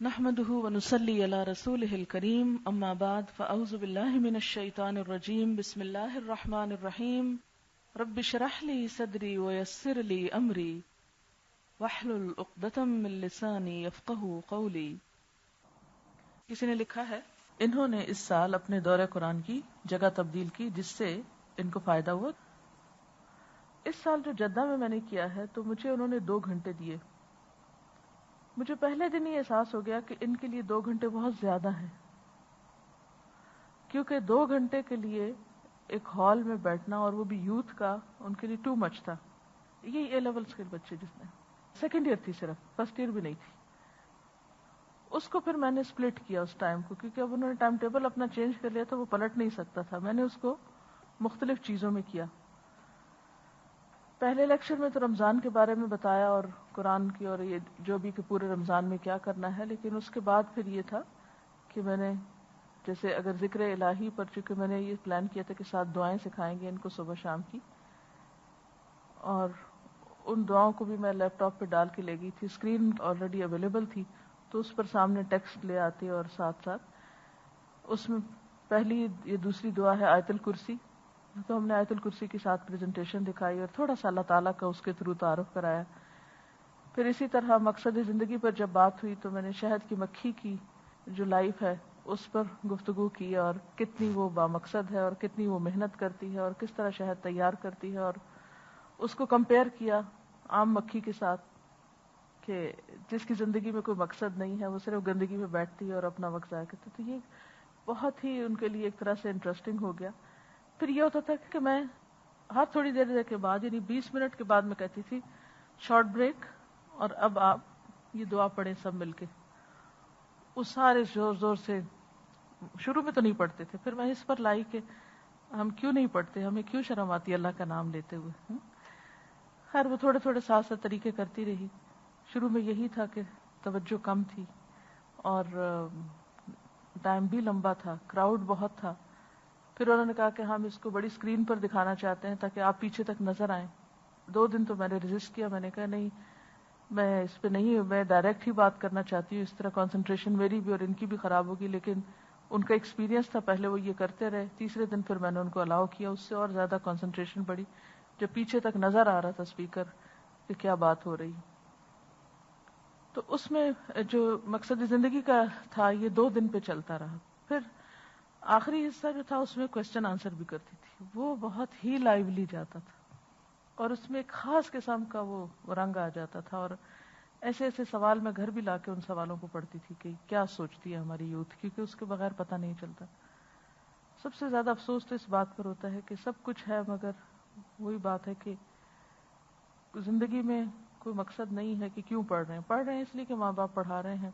نحمده ونصلي على رسوله الكريم اما بعد فاعوذ بالله من الشيطان الرجيم بسم الله الرحمن الرحيم رب اشرح لي صدري ويسر لي امري واحلل عقدة من لساني يفقهوا قولي۔ کسی نے لکھا ہے انہوں نے اس سال اپنے دورہ قرآن کی جگہ تبدیل کی جس سے ان کو فائدہ ہوا۔ اس سال جو جدہ میں نے کیا ہے تو مجھے انہوں نے 2 گھنٹے دیے۔ مجھے پہلے دن ہی احساس ہو گیا کہ ان کے لیے 2 گھنٹے بہت زیادہ ہیں، کیونکہ 2 گھنٹے کے لیے ایک ہال میں بیٹھنا اور وہ بھی یوتھ کا ان کے لیے ٹو مچ تھا۔ یہ اے لیولز کے بچے جس میں سیکنڈ ایئر تھی، صرف فرسٹ ایئر بھی نہیں تھی، اس کو پھر میں نے سپلٹ کیا اس ٹائم کو، کیونکہ اب انہوں نے ٹائم ٹیبل اپنا چینج کر لیا تو وہ پلٹ نہیں سکتا تھا۔ میں نے اس کو مختلف چیزوں میں کیا۔ پہلے لیکچر میں تو رمضان کے بارے میں بتایا اور قرآن کی اور یہ جو بھی کہ پورے رمضان میں کیا کرنا ہے، لیکن اس کے بعد پھر یہ تھا کہ میں نے جیسے اگر ذکر الہی پر، چونکہ میں نے یہ پلان کیا تھا کہ 7 دعائیں سکھائیں گے ان کو صبح شام کی، اور ان دعاؤں کو بھی میں لیپ ٹاپ پہ ڈال کے لے گئی تھی۔ اسکرین آلریڈی اویلیبل تھی تو اس پر سامنے ٹیکسٹ لے آتی، اور ساتھ ساتھ اس میں پہلی یہ دوسری دعا ہے آیت الکرسی، تو ہم نے آیت الکرسی کے ساتھ پریزنٹیشن دکھائی اور تھوڑا سا اللہ تعالیٰ کا اس کے تھرو تعارف کرایا۔ پھر اسی طرح مقصد زندگی پر جب بات ہوئی تو میں نے شہد کی مکھی کی جو لائف ہے اس پر گفتگو کی، اور کتنی وہ بامقصد ہے اور کتنی وہ محنت کرتی ہے اور کس طرح شہد تیار کرتی ہے، اور اس کو کمپیئر کیا عام مکھی کے ساتھ کہ جس کی زندگی میں کوئی مقصد نہیں ہے، وہ صرف گندگی میں بیٹھتی ہے اور اپنا وقت ضائع کرتی ہے۔ تو یہ بہت ہی ان کے لیے ایک طرح سے انٹرسٹنگ ہو گیا۔ پھر یہ ہوتا تھا کہ میں ہر تھوڑی دیر کے بعد، یعنی 20 منٹ کے بعد میں کہتی تھی شارٹ بریک، اور اب آپ یہ دعا پڑھیں سب مل کے۔ وہ سارے زور زور سے شروع میں تو نہیں پڑھتے تھے، پھر میں اس پر لائی کہ ہم کیوں نہیں پڑھتے، ہمیں کیوں شرم آتی ہے اللہ کا نام لیتے ہوئے۔ خیر وہ تھوڑے تھوڑے ساتھ طریقے کرتی رہی۔ شروع میں یہی تھا کہ توجہ کم تھی اور ٹائم بھی لمبا تھا، کراؤڈ بہت تھا۔ پھر انہوں نے کہا کہ ہم اس کو بڑی اسکرین پر دکھانا چاہتے ہیں تاکہ آپ پیچھے تک نظر آئیں۔ 2 دن تو میں نے ریزسٹ کیا، میں نے کہا نہیں، میں اس پہ نہیں، میں ڈائریکٹ ہی بات کرنا چاہتی ہوں، اس طرح کنسنٹریشن میری بھی اور ان کی بھی خراب ہوگی۔ لیکن ان کا ایکسپیرینس تھا، پہلے وہ یہ کرتے رہے۔ تیسرے دن پھر میں نے ان کو الاؤ کیا، اس سے اور زیادہ کنسنٹریشن بڑھی جب پیچھے تک نظر آ رہا تھا اسپیکر کہ کیا بات ہو رہی۔ تو اس میں جو مقصد زندگی کا تھا یہ 2 دن پہ چلتا رہا۔ پھر آخری حصہ جو تھا اس میں کوسچن آنسر بھی کرتی تھی، وہ بہت ہی لائیولی جاتا تھا اور اس میں ایک خاص قسم کا وہ رنگ آ جاتا تھا، اور ایسے ایسے سوال میں گھر بھی لا کے ان سوالوں کو پڑھتی تھی کہ کیا سوچتی ہے ہماری یوتھ، کیونکہ اس کے بغیر پتہ نہیں چلتا۔ سب سے زیادہ افسوس تو اس بات پر ہوتا ہے کہ سب کچھ ہے مگر وہی بات ہے کہ زندگی میں کوئی مقصد نہیں ہے کہ کیوں پڑھ رہے ہیں۔ پڑھ رہے ہیں اس لیے کہ ماں باپ پڑھا رہے ہیں،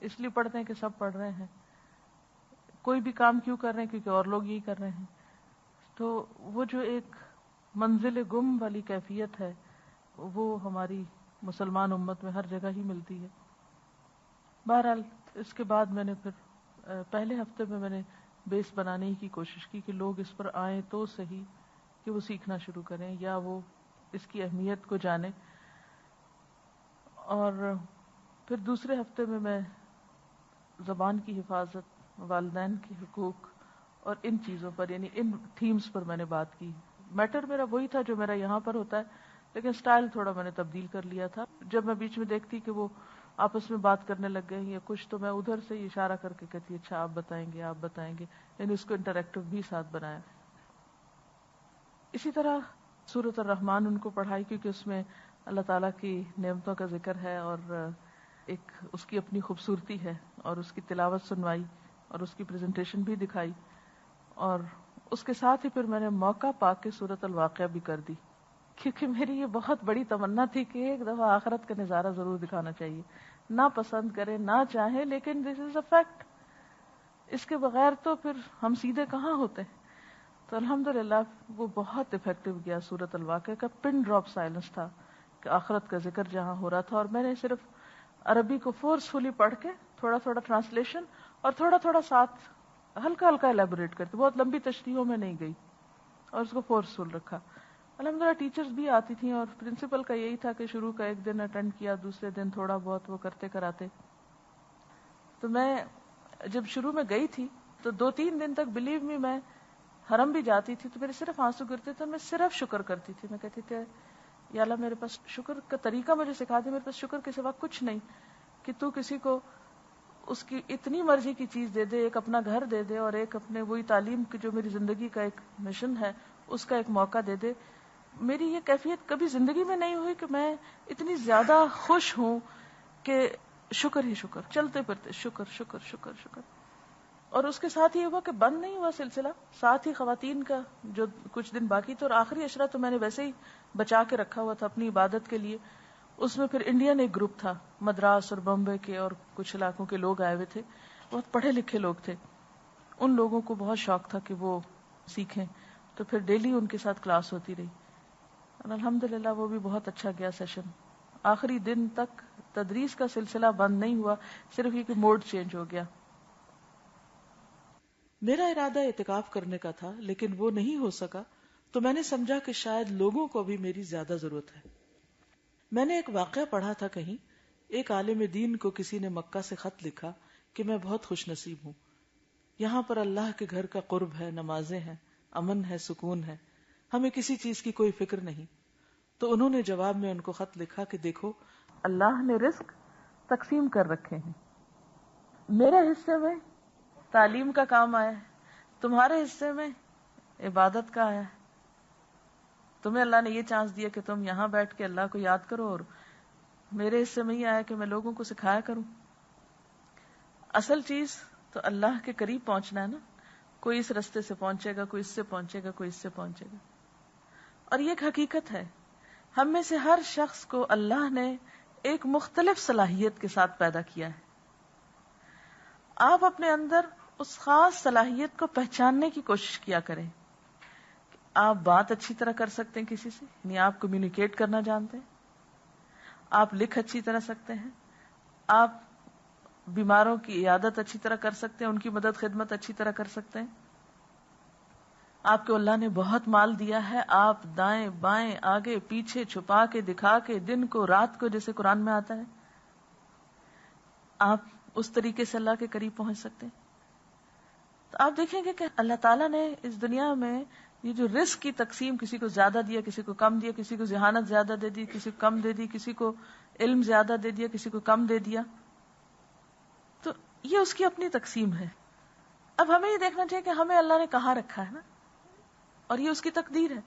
اس لیے پڑھتے ہیں کہ سب پڑھ رہے ہیں۔ کوئی بھی کام کیوں کر رہے ہیں؟ کیونکہ اور لوگ یہی کر رہے ہیں۔ تو وہ جو ایک منزل گم والی کیفیت ہے وہ ہماری مسلمان امت میں ہر جگہ ہی ملتی ہے۔ بہرحال اس کے بعد میں نے پھر پہلے ہفتے میں نے بیس بنانے کی کوشش کی کہ لوگ اس پر آئیں تو صحیح کہ وہ سیکھنا شروع کریں یا وہ اس کی اہمیت کو جانیں، اور پھر دوسرے ہفتے میں زبان کی حفاظت، والدین کے حقوق اور ان چیزوں پر، یعنی ان تھیمز پر میں نے بات کی۔ میٹر میرا وہی تھا جو میرا یہاں پر ہوتا ہے، لیکن سٹائل تھوڑا میں نے تبدیل کر لیا تھا۔ جب میں بیچ میں دیکھتی کہ وہ آپس میں بات کرنے لگ گئے یا کچھ، تو میں ادھر سے اشارہ کر کے کہتی اچھا آپ بتائیں گے، آپ بتائیں گے، یعنی اس کو انٹریکٹو بھی ساتھ بنایا۔ اسی طرح سورۃ الرحمن ان کو پڑھائی، کیونکہ اس میں اللہ تعالیٰ کی نعمتوں کا ذکر ہے اور ایک اس کی اپنی خوبصورتی ہے، اور اس کی تلاوت سنوائی اور اس کی پریزنٹیشن بھی دکھائی، اور اس کے ساتھ ہی پھر میں نے موقع پا کے سورۃ الواقعہ بھی کر دی، کیونکہ میری یہ بہت بڑی تمنا تھی کہ ایک دفعہ آخرت کا نظارہ ضرور دکھانا چاہیے، نہ پسند کریں نہ چاہیں، لیکن دس از اے فیکٹ، اس کے بغیر تو پھر ہم سیدھے کہاں ہوتے ہیں۔ تو الحمدللہ وہ بہت افیکٹو گیا۔ سورۃ الواقعہ کا پن ڈراپ سائلنس تھا کہ آخرت کا ذکر جہاں ہو رہا تھا، اور میں نے صرف عربی کو فورسفلی پڑھ کے تھوڑا تھوڑا ٹرانسلیشن اور تھوڑا تھوڑا ساتھ ہلکا ہلکا الیبوریٹ کرتے، بہت لمبی تشریحوں میں نہیں گئی، اور اس کو فورسفل رکھا۔ الحمدللہ ٹیچرز بھی آتی تھیں، اور پرنسپل کا یہی تھا کہ شروع کا 1 دن اٹینڈ کیا، دوسرے دن تھوڑا بہت وہ کرتے کراتے، تو میں جب شروع میں گئی تھی تو 2-3 دن تک بلیو می میں حرم بھی جاتی تھی تو میرے صرف آنسو گرتے تھے، میں صرف شکر کرتی تھی. میں کہتی تھی یا اللہ میرے پاس شکر کا طریقہ مجھے سکھا دے، میرے پاس شکر کے سوا کچھ نہیں کہ تو کسی کو اس کی اتنی مرضی کی چیز دے دے، ایک اپنا گھر دے دے اور ایک اپنے وہی تعلیم کی جو میری زندگی کا ایک مشن ہے اس کا ایک موقع دے دے. میری یہ کیفیت کبھی زندگی میں نہیں ہوئی کہ میں اتنی زیادہ خوش ہوں کہ شکر ہی شکر، چلتے پھرتے شکر شکر شکر شکر. اور اس کے ساتھ یہ ہوا کہ بند نہیں ہوا سلسلہ، ساتھ ہی خواتین کا جو کچھ دن باقی تھے اور آخری عشرہ تو میں نے ویسے ہی بچا کے رکھا ہوا تھا اپنی عبادت کے لیے. اس میں پھر انڈین ایک گروپ تھا، مدراس اور بمبے کے اور کچھ علاقوں کے لوگ آئے ہوئے تھے، بہت پڑھے لکھے لوگ تھے. ان لوگوں کو بہت شوق تھا کہ وہ سیکھیں، تو پھر ڈیلی ان کے ساتھ کلاس ہوتی رہی اور الحمدللہ وہ بھی بہت اچھا گیا سیشن. آخری دن تک تدریس کا سلسلہ بند نہیں ہوا، صرف یہ کہ موڈ چینج ہو گیا. میرا ارادہ اعتکاف کرنے کا تھا لیکن وہ نہیں ہو سکا تو میں نے سمجھا کہ شاید لوگوں کو بھی میری زیادہ ضرورت ہے. میں نے ایک واقعہ پڑھا تھا کہیں، ایک عالم دین کو کسی نے مکہ سے خط لکھا کہ میں بہت خوش نصیب ہوں، یہاں پر اللہ کے گھر کا قرب ہے، نمازیں ہیں، امن ہے، سکون ہے، ہمیں کسی چیز کی کوئی فکر نہیں. تو انہوں نے جواب میں ان کو خط لکھا کہ دیکھو اللہ نے رزق تقسیم کر رکھے ہیں، میرے حصے میں تعلیم کا کام آیا ہے، تمہارے حصے میں عبادت کا آیا ہے. تمہیں اللہ نے یہ چانس دیا کہ تم یہاں بیٹھ کے اللہ کو یاد کرو، اور میرے حصے میں یہ آیا کہ میں لوگوں کو سکھایا کروں. اصل چیز تو اللہ کے قریب پہنچنا ہے نا. کوئی اس رستے سے پہنچے گا، کوئی اس سے پہنچے گا، کوئی اس سے پہنچے گا. اور یہ ایک حقیقت ہے، ہم میں سے ہر شخص کو اللہ نے ایک مختلف صلاحیت کے ساتھ پیدا کیا ہے. آپ اپنے اندر اس خاص صلاحیت کو پہچاننے کی کوشش کیا کریں. آپ بات اچھی طرح کر سکتے ہیں کسی سے، یعنی آپ کمیونیکیٹ کرنا جانتے ہیں، آپ لکھ اچھی طرح سکتے ہیں، آپ بیماروں کی عیادت اچھی طرح کر سکتے ہیں، ان کی مدد خدمت اچھی طرح کر سکتے ہیں. آپ کو اللہ نے بہت مال دیا ہے، آپ دائیں بائیں آگے پیچھے چھپا کے دکھا کے دن کو رات کو، جیسے قرآن میں آتا ہے، آپ اس طریقے سے اللہ کے قریب پہنچ سکتے ہیں. تو آپ دیکھیں گے کہ اللہ تعالیٰ نے اس دنیا میں یہ جو رزق کی تقسیم، کسی کو زیادہ دیا، کسی کو کم دیا، کسی کو ذہانت زیادہ دے دی، کسی کو کم دے دی، کسی کو علم زیادہ دے دیا، کسی کو کم دے دیا، تو یہ اس کی اپنی تقسیم ہے. اب ہمیں یہ دیکھنا چاہیے کہ ہمیں اللہ نے کہاں رکھا ہے نا، اور یہ اس کی تقدیر ہے،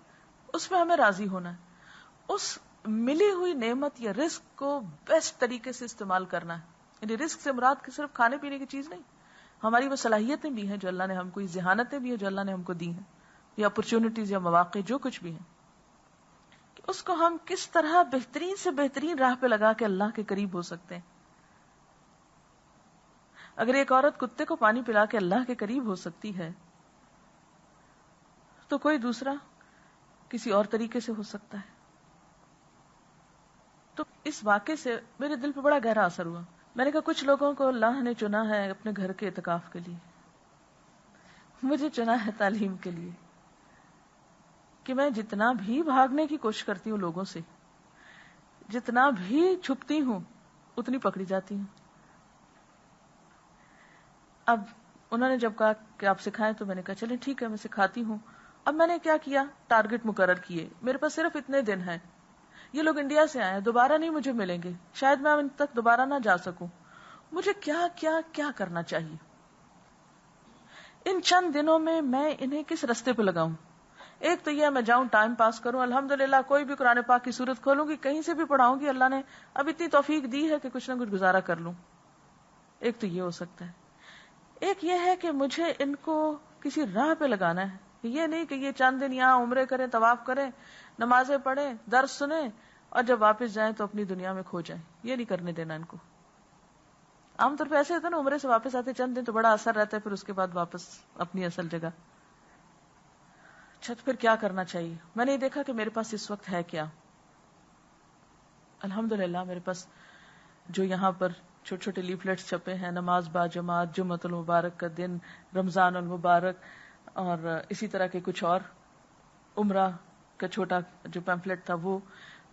اس میں ہمیں راضی ہونا ہے. اس ملی ہوئی نعمت یا رزق کو بیسٹ طریقے سے استعمال کرنا ہے. یعنی رزق سے مراد صرف کھانے پینے کی چیز نہیں، ہماری وہ صلاحیتیں بھی ہیں جو اللہ نے ہم کو، ذہانتیں بھی ہیں جو اللہ نے ہم کو دی ہیں، یا اپرچونٹیز یا مواقع جو کچھ بھی ہیں، کہ اس کو ہم کس طرح بہترین سے بہترین راہ پہ لگا کے اللہ کے قریب ہو سکتے ہیں. اگر ایک عورت کتے کو پانی پلا کے اللہ کے قریب ہو سکتی ہے تو کوئی دوسرا کسی اور طریقے سے ہو سکتا ہے. تو اس واقعے سے میرے دل پہ بڑا گہرا اثر ہوا. میں نے کہا کچھ لوگوں کو اللہ نے چنا ہے اپنے گھر کے اعتکاف کے لیے، مجھے چنا ہے تعلیم کے لیے، کہ میں جتنا بھی بھاگنے کی کوشش کرتی ہوں لوگوں سے، جتنا بھی چھپتی ہوں، اتنی پکڑی جاتی ہوں. اب انہوں نے جب کہا کہ آپ سکھائیں تو میں نے کہا چلیں ٹھیک ہے میں سکھاتی ہوں. اب میں نے کیا کیا، ٹارگٹ مقرر کیے، میرے پاس صرف اتنے دن ہیں، یہ لوگ انڈیا سے آئے ہیں، دوبارہ نہیں مجھے ملیں گے، شاید میں ان تک دوبارہ نہ جا سکوں، مجھے کیا کیا کیا کرنا چاہیے، ان چند دنوں میں انہیں کس رستے پہ لگاؤں. ایک تو یہ میں جاؤں ٹائم پاس کروں، الحمدللہ کوئی بھی قرآن پاک کی صورت کھولوں گی، کہیں سے بھی پڑھاؤں گی، اللہ نے اب اتنی توفیق دی ہے کہ کچھ نہ کچھ گزارا کر لوں. ایک تو یہ ہو سکتا ہے. ایک یہ ہے کہ مجھے ان کو کسی راہ پہ لگانا ہے، یہ نہیں کہ یہ چند دن یہاں عمرے کریں، طواف کریں، نمازیں پڑھیں، درس سنیں، اور جب واپس جائیں تو اپنی دنیا میں کھو جائیں. یہ نہیں کرنے دینا ان کو. عام طور پہ ایسے ہوتا ہے نا، عمرے سے واپس آتے چند دن تو بڑا اثر رہتا ہے، پھر اس کے بعد واپس اپنی اصل جگہ. اچھا تو پھر کیا کرنا چاہیے؟ میں نے یہ دیکھا کہ میرے پاس اس وقت ہے کیا. الحمدللہ میرے پاس جو یہاں پر چھوٹے چھوٹے لیفلیٹس چھپے ہیں، نماز با جماعت، جمعۃ المبارک کا دن، رمضان المبارک، اور اسی طرح کے کچھ اور، عمرہ کا چھوٹا جو پیمفلیٹ تھا وہ،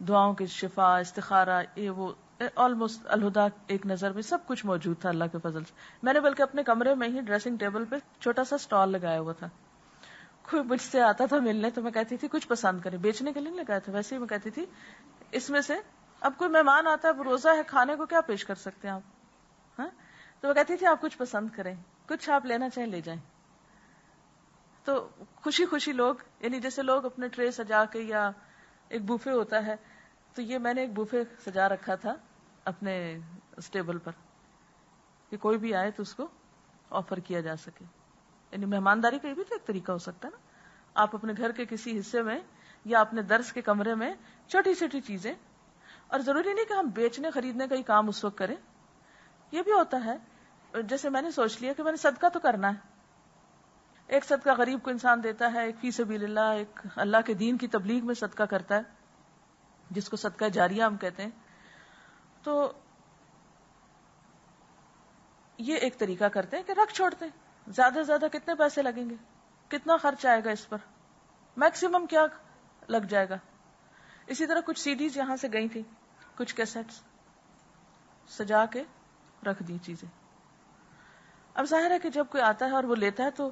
دعاؤں کی شفا، استخارہ، یہ وہ آلموسٹ الہدا ایک نظر میں سب کچھ موجود تھا اللہ کے فضل سے. میں نے بلکہ اپنے کمرے میں ہی ڈریسنگ ٹیبل پہ چھوٹا سا اسٹال لگایا ہوا تھا. کوئی مجھ سے آتا تھا ملنے تو میں کہتی تھی کچھ پسند کریں, بیچنے کے لیے نہیں لگایا تھا, ویسے ہی میں کہتی تھی اس میں سے اب کوئی مہمان آتا ہے, روزہ ہے, کھانے کو کیا پیش کر سکتے ہیں آپ, ہاں, تو میں کہتی تھی آپ کچھ پسند کریں, کچھ آپ لینا چاہیں لے جائیں. تو خوشی خوشی لوگ, یعنی جیسے لوگ اپنے ٹرے سجا کے, یا ایک بوفے ہوتا ہے, تو یہ میں نے ایک بوفے سجا رکھا تھا اپنے اسٹیبل پر کہ کوئی بھی آئے تو اس کو آفر کیا جا سکے. یعنی مہمانداری کا یہ بھی تو ایک طریقہ ہو سکتا ہے نا, آپ اپنے گھر کے کسی حصے میں یا اپنے درس کے کمرے میں چھوٹی چھوٹی چیزیں, اور ضروری نہیں کہ ہم بیچنے خریدنے کا ہی کام اس وقت کریں, یہ بھی ہوتا ہے. جیسے میں نے سوچ لیا کہ میں نے صدقہ تو کرنا ہے, ایک صدقہ غریب کو انسان دیتا ہے, ایک فی سبیل اللہ, ایک اللہ کے دین کی تبلیغ میں صدقہ کرتا ہے جس کو صدقہ جاریہ ہم کہتے ہیں. تو یہ ایک طریقہ کرتے ہیں کہ رکھ چھوڑتے ہیں, زیادہ سے زیادہ کتنے پیسے لگیں گے, کتنا خرچ آئے گا اس پر, میکسیمم کیا لگ جائے گا. اسی طرح کچھ سی ڈیز یہاں سے گئی تھی, کچھ کیسٹس سجا کے رکھ دی چیزیں. اب ظاہر ہے کہ جب کوئی آتا ہے اور وہ لیتا ہے تو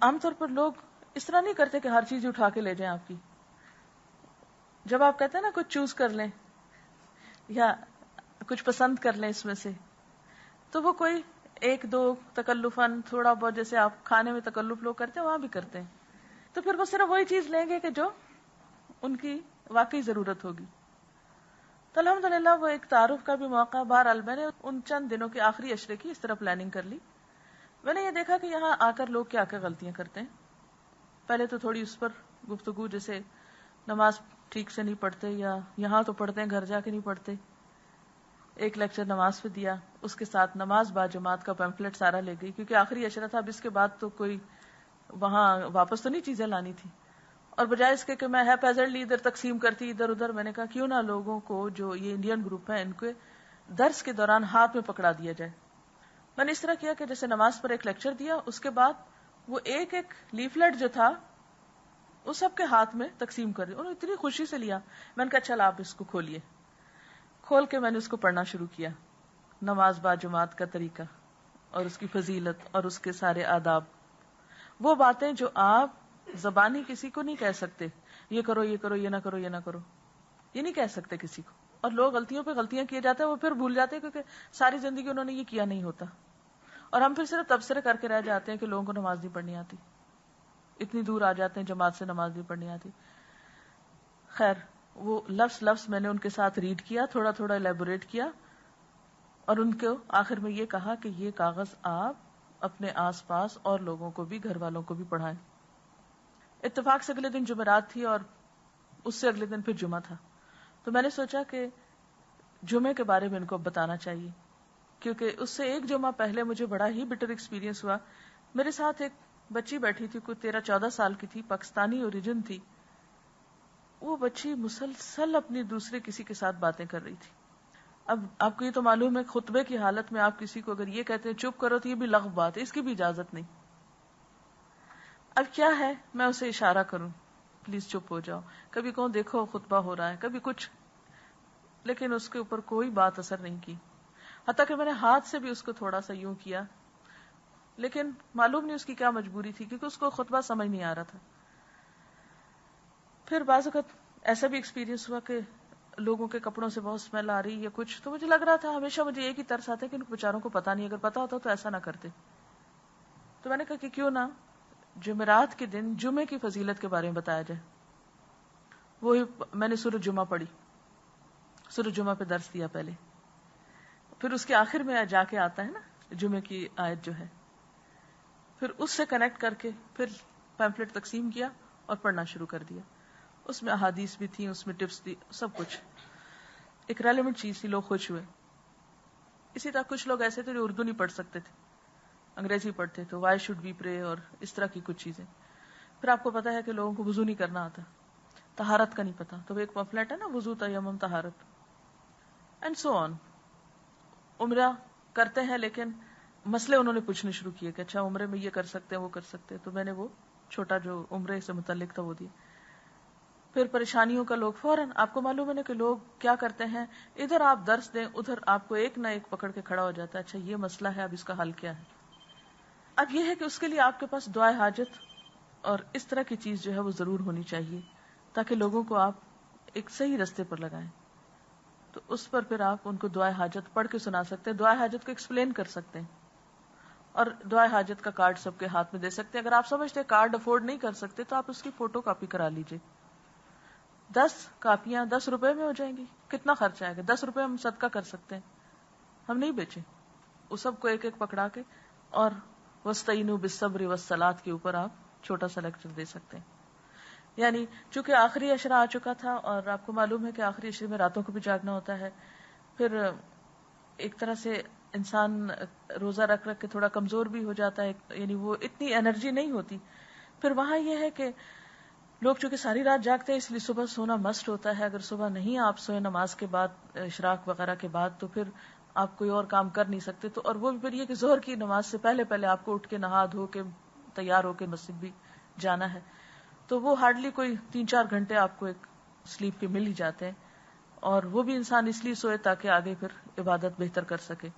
عام طور پر لوگ اس طرح نہیں کرتے کہ ہر چیز اٹھا کے لے جائیں آپ کی. جب آپ کہتے ہیں نا کچھ چوز کر لیں یا کچھ پسند کر لیں اس میں سے, تو وہ کوئی ایک دو تکلفاً تھوڑا بہت, جیسے آپ کھانے میں تکلف لوگ کرتے ہیں وہاں بھی کرتے ہیں, تو پھر وہ صرف وہی چیز لیں گے کہ جو ان کی واقعی ضرورت ہوگی. تو الحمدللہ وہ ایک تعارف کا بھی موقع. بہرحال میں نے ان چند دنوں کے آخری عشرے کی اس طرح پلاننگ کر لی. میں نے یہ دیکھا کہ یہاں آ کر لوگ کیا کیا غلطیاں کرتے ہیں. پہلے تو تھوڑی اس پر گفتگو, جیسے نماز ٹھیک سے نہیں پڑھتے, یا یہاں تو پڑھتے ہیں گھر جا کے نہیں پڑھتے. ایک لیکچر نماز پہ دیا, اس کے ساتھ نماز با جماعت کا پیمفلٹ سارا لے گئی, کیونکہ آخری عشرہ تھا. اب اس کے بعد تو کوئی وہاں واپس تو نہیں چیزیں لانی تھی. اور بجائے اس کے کہ میں ہیپیزرلی ادھر تقسیم کرتی ادھر ادھر, میں نے کہا کیوں نہ لوگوں کو جو یہ انڈین گروپ ہے ان کے درس کے دوران ہاتھ میں پکڑا دیا جائے. میں نے اس طرح کیا کہ جیسے نماز پر ایک لیکچر دیا, اس کے بعد وہ ایک ایک لیفلیٹ جو تھا وہ سب کے ہاتھ میں تقسیم کر دی. انہوں نے اتنی خوشی سے لیا. میں نے کہا چل آپ اس کو کھولیے. کھول کے میں نے اس کو پڑھنا شروع کیا, نماز با جماعت کا طریقہ اور اس کی فضیلت اور اس کے سارے آداب, وہ باتیں جو آپ زبانی کسی کو نہیں کہہ سکتے, یہ کرو یہ کرو, یہ نہ کرو یہ نہ کرو, یہ نہیں کہہ سکتے کسی کو. اور لوگ غلطیوں پہ غلطیاں کیے جاتے ہیں, وہ پھر بھول جاتے ہیں کیونکہ ساری زندگی انہوں نے یہ کیا نہیں ہوتا, اور ہم پھر صرف تبصرے کر کے رہ جاتے ہیں کہ لوگوں کو نماز نہیں پڑھنی آتی, اتنی دور آ جاتے ہیں جماعت سے نماز نہیں پڑھنی آتی. خیر, وہ لفظ میں نے ان کے ساتھ ریڈ کیا, تھوڑا تھوڑا الیبوریٹ کیا, اور ان کو آخر میں یہ کہا کہ یہ کاغذ آپ اپنے آس پاس اور لوگوں کو بھی, گھر والوں کو بھی پڑھائیں. اتفاق سے اگلے دن جمعرات تھی اور اس سے اگلے دن پھر جمعہ تھا, تو میں نے سوچا کہ جمعے کے بارے میں ان کو بتانا چاہیے, کیونکہ اس سے ایک جمعہ پہلے مجھے بڑا ہی بٹر ایکسپیرینس ہوا. میرے ساتھ ایک بچی بیٹھی تھی, کوئی 13-14 سال کی تھی, پاکستانی اوریجن تھی. وہ بچی مسلسل اپنی دوسرے کسی کے ساتھ باتیں کر رہی تھی. اب آپ کو یہ تو معلوم ہے خطبے کی حالت میں آپ کسی کو اگر یہ کہتے ہیں چپ کرو تو یہ بھی لغو بات ہے, اس کی بھی اجازت نہیں. اب کیا ہے, میں اسے اشارہ کروں پلیز چپ ہو جاؤ, کبھی کہوں دیکھو خطبہ ہو رہا ہے, کبھی کچھ, لیکن اس کے اوپر کوئی بات اثر نہیں کی. حتیٰ کہ میں نے ہاتھ سے بھی اس کو تھوڑا سا یوں کیا, لیکن معلوم نہیں اس کی کیا مجبوری تھی, کیونکہ اس کو خطبہ سمجھ نہیں آ رہا تھا. پھر بعض اوقات ایسا بھی ایکسپیرینس ہوا کہ لوگوں کے کپڑوں سے بہت اسمیل آ رہی یا کچھ, تو مجھے لگ رہا تھا, ہمیشہ مجھے ایک ہی ترس آتا ہے کہ ان بیچاروں کو پتا نہیں, اگر پتا ہوتا تو ایسا نہ کرتے. تو میں نے کہا کہ کیوں نہ جمعرات کے دن جمعے کی فضیلت کے بارے میں بتایا جائے. وہی میں نے سورۃ جمعہ پڑھی, سورۃ جمعہ پہ درس دیا پہلے, پھر اس کے آخر میں جا کے آتا ہے نا جمعے کی آیت جو ہے, پھر اس سے کنیکٹ کر کے پھر پیمفلٹ تقسیم کیا اور پڑھنا شروع کر دیا. اس میں احادیث بھی تھیں, اس میں ٹپس دی, سب کچھ ایک ریلیونٹ چیز تھی, لوگ خوش ہوئے. اسی طرح کچھ لوگ ایسے تھے جو اردو نہیں پڑھ سکتے تھے, انگریزی پڑھتے تھے, وائی شوڈ وی پرے اور اس طرح کی کچھ چیزیں. پھر آپ کو پتا ہے کہ لوگوں کو وضو نہیں کرنا آتا, طہارت کا نہیں پتا, تو ایک پمفلٹ ہے نا وضو تیمم طہارت اینڈ سو آن. عمرہ کرتے ہیں لیکن مسئلے انہوں نے پوچھنے شروع کیے کہ اچھا عمرے میں یہ کر سکتے ہیں وہ کر سکتے ہیں, تو میں نے وہ چھوٹا جو عمرے سے متعلق تھا وہ دیا. پھر پریشانیوں کا لوگ فوراً، آپ کو معلوم ہے نا کہ لوگ کیا کرتے ہیں، ادھر آپ درس دیں ادھر آپ کو ایک نہ ایک پکڑ کے کھڑا ہو جاتا ہے، اچھا یہ مسئلہ ہے اب اس کا حل کیا ہے. اب یہ ہے کہ اس کے لیے آپ کے پاس دعائے حاجت اور اس طرح کی چیز جو ہے وہ ضرور ہونی چاہیے تاکہ لوگوں کو آپ ایک صحیح رستے پر لگائیں. تو اس پر پھر آپ ان کو دعائے حاجت پڑھ کے سنا سکتے ہیں، دعائے حاجت کو ایکسپلین کر سکتے ہیں، اور دعائے حاجت کا کارڈ سب کے ہاتھ میں دے سکتے ہیں. اگر آپ سمجھتے ہیں کارڈ افورڈ نہیں کر سکتے تو آپ اس کی فوٹو کاپی کرا لیجئے. 10 کاپیاں 10 روپے میں ہو جائیں گی، کتنا خرچ آئے گا؟ 10 روپے ہم صدقہ کر سکتے ہیں، ہم نہیں بیچے. وہ سب کو ایک ایک پکڑا کے اور وَاسْتَعِينُوا بِالصَّبْرِ وَالصَّلَاةِ کے اوپر آپ چھوٹا سا لیکچر دے سکتے ہیں. یعنی چونکہ آخری عشرہ آ چکا تھا اور آپ کو معلوم ہے کہ آخری عشرے میں راتوں کو بھی جاگنا ہوتا ہے، پھر ایک طرح سے انسان روزہ رکھ رکھ کے تھوڑا کمزور بھی ہو جاتا ہے، یعنی وہ اتنی انرجی نہیں ہوتی. پھر وہاں یہ ہے کہ لوگ چونکہ ساری رات جاگتے ہیں اس لیے صبح سونا مسٹ ہوتا ہے. اگر صبح نہیں آپ سوئے نماز کے بعد اشراق وغیرہ کے بعد تو پھر آپ کوئی اور کام کر نہیں سکتے. تو اور وہ بھی پھر یہ کہ ظہر کی نماز سے پہلے پہلے آپ کو اٹھ کے نہا دھو کے تیار ہو کے مسجد بھی جانا ہے، تو وہ ہارڈلی کوئی 3-4 گھنٹے آپ کو ایک سلیپ کے مل ہی جاتے ہیں، اور وہ بھی انسان اس لیے سوئے تاکہ آگے پھر عبادت بہتر کر سکے.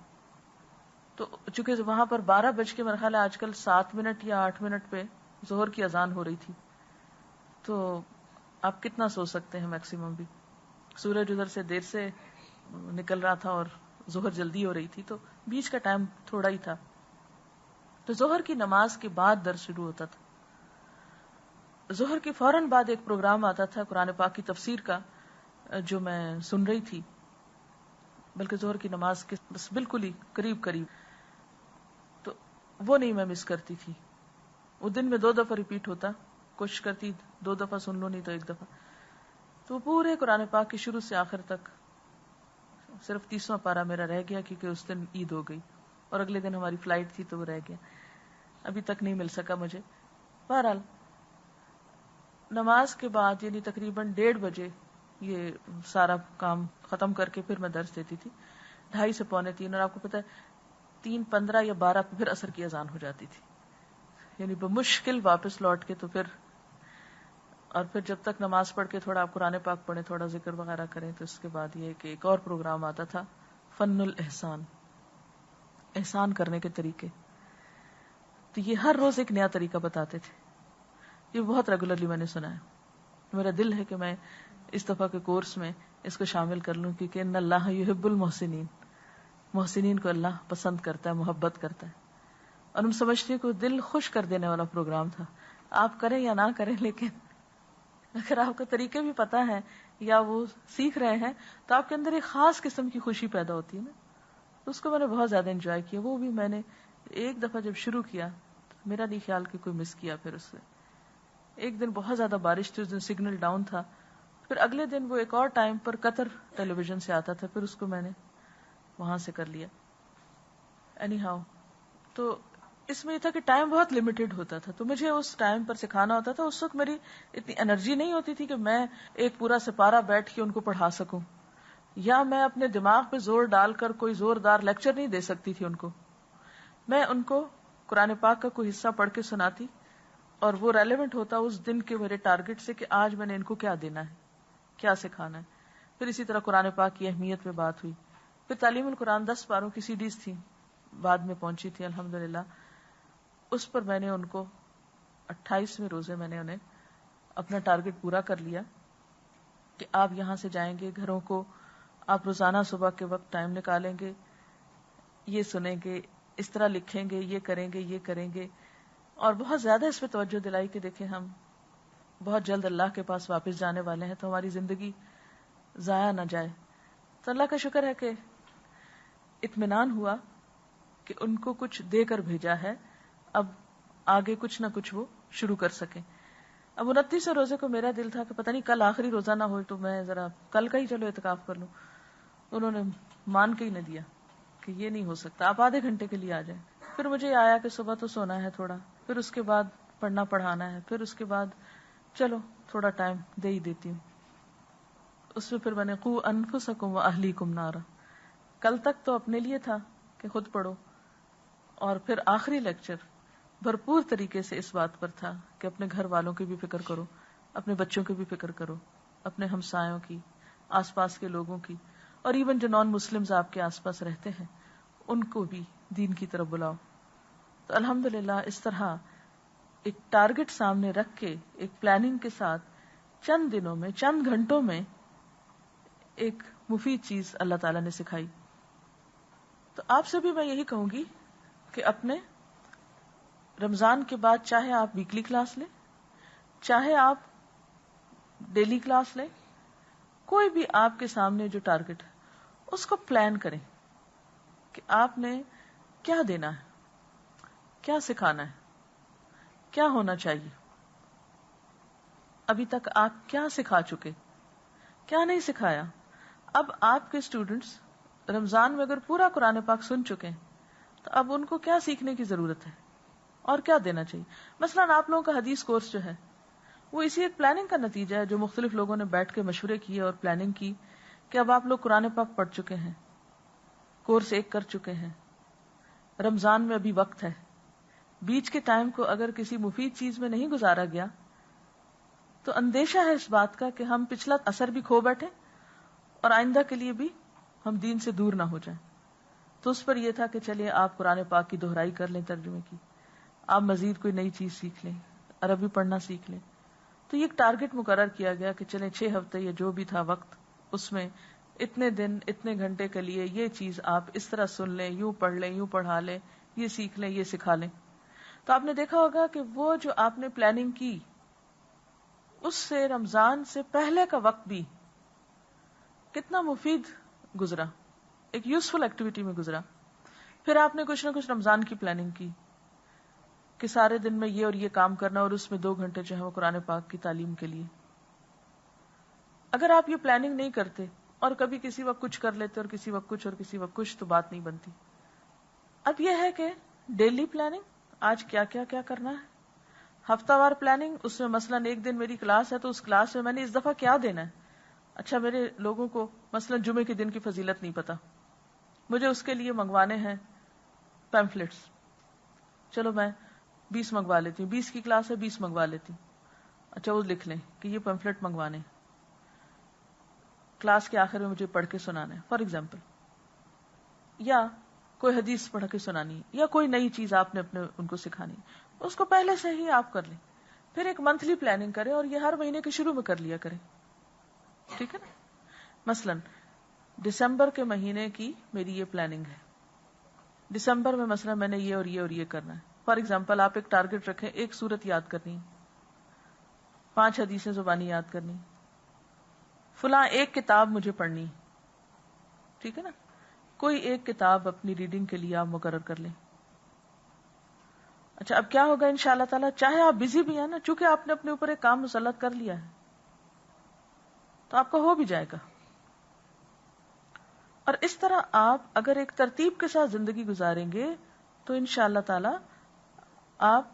تو چونکہ وہاں پر 12 بج کے میرا خیال ہے آج کل 7 منٹ یا 8 منٹ پہ ظہر کی اذان ہو رہی تھی، تو آپ کتنا سو سکتے ہیں میکسیمم بھی. سورج ادھر سے دیر سے نکل رہا تھا اور ظہر جلدی ہو رہی تھی، تو بیچ کا ٹائم تھوڑا ہی تھا. تو ظہر کی نماز کے بعد درس شروع ہوتا تھا. ظہر کے فوراً بعد ایک پروگرام آتا تھا قرآن پاک کی تفسیر کا جو میں سن رہی تھی، بلکہ ظہر کی نماز کے بس بالکل ہی قریب قریب، تو وہ نہیں میں مس کرتی تھی. وہ دن میں 2 دفعہ ریپیٹ ہوتا، کوشش کرتی 2 دفعہ سن لو نہیں تو 1 دفعہ. تو پورے قرآن پاک کی شروع سے آخر تک صرف 30واں پارہ میرا رہ گیا کیونکہ اس دن عید ہو گئی اور اگلے دن ہماری فلائٹ تھی تو وہ رہ گیا، ابھی تک نہیں مل سکا مجھے. بہرحال نماز کے بعد یعنی تقریباً 1:30 بجے یہ سارا کام ختم کر کے پھر میں درس دیتی تھی 2:30 سے 2:45، اور آپ کو پتا ہے 3:15 یا 12 پہ پھر عصر کی اذان ہو جاتی تھی، یعنی بمشکل واپس لوٹ کے تو پھر، اور پھر جب تک نماز پڑھ کے تھوڑا آپ قرآن پاک پڑھیں تھوڑا ذکر وغیرہ کریں تو اس کے بعد یہ کہ ایک اور پروگرام آتا تھا فن الاحسان، احسان کرنے کے طریقے. تو یہ ہر روز ایک نیا طریقہ بتاتے تھے. یہ بہت ریگولرلی میں نے سنا ہے. میرا دل ہے کہ میں اس دفعہ کے کورس میں اس کو شامل کر لوں، کیونکہ ان اللہ یحب المحسنین، محسنین کو اللہ پسند کرتا ہے، محبت کرتا ہے. اور ہم سمجھتے ہیں کہ دل خوش کر دینے والا پروگرام تھا. آپ کریں یا نہ کریں، لیکن اگر آپ کو طریقے بھی پتا ہے یا وہ سیکھ رہے ہیں تو آپ کے اندر ایک خاص قسم کی خوشی پیدا ہوتی ہے نا. اس کو میں نے بہت زیادہ انجوائے کیا. وہ بھی میں نے ایک دفعہ جب شروع کیا میرا نہیں خیال کہ کوئی مس کیا. پھر اس سے ایک دن بہت زیادہ بارش تھی، اس دن سگنل ڈاؤن تھا، پھر اگلے دن وہ ایک اور ٹائم پر قطر ٹیلی ویژن سے آتا تھا، پھر اس کو میں نے وہاں سے کر لیا. اینی ہاؤ، تو اس میں یہ تھا کہ ٹائم بہت لمیٹڈ ہوتا تھا، تو مجھے اس ٹائم پر سکھانا ہوتا تھا. اس وقت میری اتنی انرجی نہیں ہوتی تھی کہ میں ایک پورا سپارہ بیٹھ کے ان کو پڑھا سکوں، یا میں اپنے دماغ پہ زور ڈال کر کوئی زوردار لیکچر نہیں دے سکتی تھی ان کو. میں ان کو قرآن پاک کا کوئی حصہ پڑھ کے سناتی اور وہ ریلیونٹ ہوتا اس دن کے میرے ٹارگٹ سے کہ آج میں نے ان کو کیا دینا ہے، کیا سکھانا ہے. پھر اسی طرح قرآن پاک کی اہمیت پہ بات ہوئی. پھر تعلیم القرآن 10 پاروں کی CDs تھی، بعد میں پہنچی تھی الحمدللہ. اس پر میں نے ان کو 28ویں روزے میں نے انہیں اپنا ٹارگٹ پورا کر لیا کہ آپ یہاں سے جائیں گے گھروں کو، آپ روزانہ صبح کے وقت ٹائم نکالیں گے، یہ سنیں گے، اس طرح لکھیں گے، یہ کریں گے، یہ کریں گے. اور بہت زیادہ اس پہ توجہ دلائی کہ دیکھیں ہم بہت جلد اللہ کے پاس واپس جانے والے ہیں، تو ہماری زندگی ضائع نہ جائے. تو اللہ کا شکر ہے کہ اطمینان ہوا کہ ان کو کچھ دے کر بھیجا ہے، اب آگے کچھ نہ کچھ وہ شروع کر سکیں. اب 29 روزے کو میرا دل تھا کہ پتہ نہیں کل آخری روزہ نہ ہو تو میں ذرا کل کا ہی چلو اعتکاف کر لوں. انہوں نے مان کے ہی نہ دیا کہ یہ نہیں ہو سکتا، آپ آدھے گھنٹے کے لیے آ جائیں. پھر مجھے آیا کہ صبح تو سونا ہے تھوڑا، پھر اس کے بعد پڑھنا پڑھانا ہے، پھر اس کے بعد چلو تھوڑا ٹائم دے ہی دیتی ہوں. اس میں پھر میں نے قو انفسکم واہلیکم نارا، کل تک تو اپنے لیے تھا کہ خود پڑھو، اور پھر آخری لیکچر بھرپور طریقے سے اس بات پر تھا کہ اپنے گھر والوں کی بھی فکر کرو. اپنے بچوں کی بھی فکر کرو، اپنے ہمسایوں کی، آس پاس کے لوگوں کی، اور ایون جو نان مسلمز آپ کے آس پاس رہتے ہیں ان کو بھی دین کی طرف بلاؤ. تو الحمدللہ اس طرح ایک ٹارگٹ سامنے رکھ کے ایک پلاننگ کے ساتھ چند دنوں میں، چند گھنٹوں میں ایک مفید چیز اللہ تعالیٰ نے سکھائی. تو آپ سے بھی میں یہی کہوں گی کہ اپنے رمضان کے بعد چاہے آپ ویکلی کلاس لیں، چاہے آپ ڈیلی کلاس لیں، کوئی بھی آپ کے سامنے جو ٹارگٹ ہے اس کو پلان کریں کہ آپ نے کیا دینا ہے، کیا سکھانا ہے، کیا ہونا چاہیے. ابھی تک آپ کیا سکھا چکے، کیا نہیں سکھایا. اب آپ کے اسٹوڈنٹس رمضان میں اگر پورا قرآن پاک سن چکے ہیں تو اب ان کو کیا سیکھنے کی ضرورت ہے اور کیا دینا چاہیے. مثلاً آپ لوگوں کا حدیث کورس جو ہے وہ اسی ایک پلاننگ کا نتیجہ ہے جو مختلف لوگوں نے بیٹھ کے مشورے کیے اور پلاننگ کی کہ اب آپ لوگ قرآن پاک پڑھ چکے ہیں، کورس ایک کر چکے ہیں، رمضان میں ابھی وقت ہے، بیچ کے ٹائم کو اگر کسی مفید چیز میں نہیں گزارا گیا تو اندیشہ ہے اس بات کا کہ ہم پچھلا اثر بھی کھو بیٹھے اور آئندہ کے لیے بھی ہم دین سے دور نہ ہو جائیں. تو اس پر یہ تھا کہ چلیے آپ قرآن پاک کی دہرائی کر لیں، ترجمے کی، آپ مزید کوئی نئی چیز سیکھ لیں، عربی پڑھنا سیکھ لیں. تو یہ ایک ٹارگٹ مقرر کیا گیا کہ چلیں 6 ہفتے یا جو بھی تھا وقت، اس میں اتنے دن اتنے گھنٹے کے لیے یہ چیز آپ اس طرح سن لیں، یوں پڑھ لیں، یوں پڑھا لیں، یہ سیکھ لیں، یہ سکھا لیں. تو آپ نے دیکھا ہوگا کہ وہ جو آپ نے پلاننگ کی اس سے رمضان سے پہلے کا وقت بھی کتنا مفید گزرا، ایک یوزفل ایکٹیویٹی میں گزرا. پھر آپ نے کچھ نہ کچھ رمضان کی پلاننگ کی کہ سارے دن میں یہ اور یہ کام کرنا اور اس میں 2 گھنٹے جو ہے وہ قرآن پاک کی تعلیم کے لیے. اگر آپ یہ پلاننگ نہیں کرتے اور کبھی کسی وقت کچھ کر لیتے اور کسی وقت کچھ اور کسی وقت کچھ تو بات نہیں بنتی. اب یہ ہے کہ ڈیلی پلاننگ، آج کیا کیا کیا کرنا ہے، ہفتہ وار پلاننگ، اس میں مثلاً ایک دن میری کلاس ہے تو اس کلاس میں میں نے اس دفعہ کیا دینا ہے. اچھا میرے لوگوں کو مثلاً جمعے کے دن کی فضیلت نہیں پتا، مجھے اس کے لیے منگوانے ہیں پیمفلٹس، چلو میں 20 منگوا لیتی ہوں، 20 کی کلاس ہے 20 منگوا لیتی ہوں. اچھا وہ لکھ لیں کہ یہ پیمفلٹ منگوانے کلاس کے آخر میں مجھے پڑھ کے سنانا ہے فار ایگزامپل، یا کوئی حدیث پڑھ کے سنانی، یا کوئی نئی چیز آپ نے اپنے ان کو سکھانی، اس کو پہلے سے ہی آپ کر لیں. پھر ایک منتھلی پلاننگ کریں اور یہ ہر مہینے کے شروع میں کر لیا کریں. ٹھیک ہے نا؟ مثلاً دسمبر کے مہینے کی میری یہ پلاننگ ہے، دسمبر میں مثلا میں نے یہ اور یہ اور یہ کرنا ہے. فار ایگزامپل آپ ایک ٹارگٹ رکھیں، ایک سورت یاد کرنی، 5 حدیثیں زبانی یاد کرنی، فلاں ایک کتاب مجھے پڑھنی. ٹھیک ہے نا؟ کوئی ایک کتاب اپنی ریڈنگ کے لیے آپ مقرر کر لیں. اچھا اب کیا ہوگا ان شاء اللہ تعالیٰ، چاہے آپ بزی بھی ہیں نا، چونکہ آپ نے اپنے اوپر ایک کام مسلط کر لیا ہے تو آپ کا ہو بھی جائے گا. اور اس طرح آپ اگر ایک ترتیب کے ساتھ زندگی گزاریں گے تو ان شاء اللہ تعالی آپ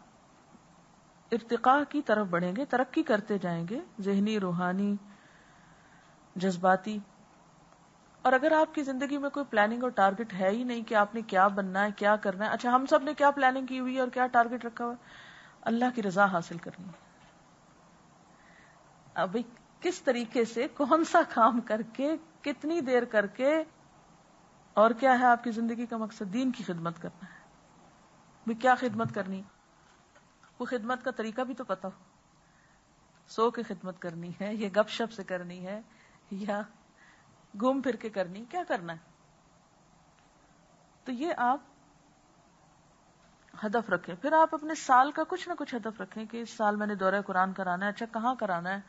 ارتقاء کی طرف بڑھیں گے، ترقی کرتے جائیں گے، ذہنی، روحانی، جذباتی. اور اگر آپ کی زندگی میں کوئی پلاننگ اور ٹارگٹ ہے ہی نہیں کہ آپ نے کیا بننا ہے، کیا کرنا ہے. اچھا ہم سب نے کیا پلاننگ کی ہوئی ہے اور کیا ٹارگٹ رکھا ہوا ہے؟ اللہ کی رضا حاصل کرنی ہے. ابھی کس طریقے سے کون سا کام کر کے کتنی دیر کر کے، اور کیا ہے آپ کی زندگی کا مقصد؟ دین کی خدمت کرنا ہے. بھی کیا خدمت کرنی؟ وہ خدمت کا طریقہ بھی تو پتا ہو. سو کے خدمت کرنی ہے یا گپ شپ سے کرنی ہے یا گھوم پھر کے کرنی، کیا کرنا ہے؟ تو یہ آپ ہدف رکھیں. پھر آپ اپنے سال کا کچھ نہ کچھ ہدف رکھیں کہ اس سال میں نے دورہ قرآن کرانا ہے. اچھا کہاں کرانا ہے؟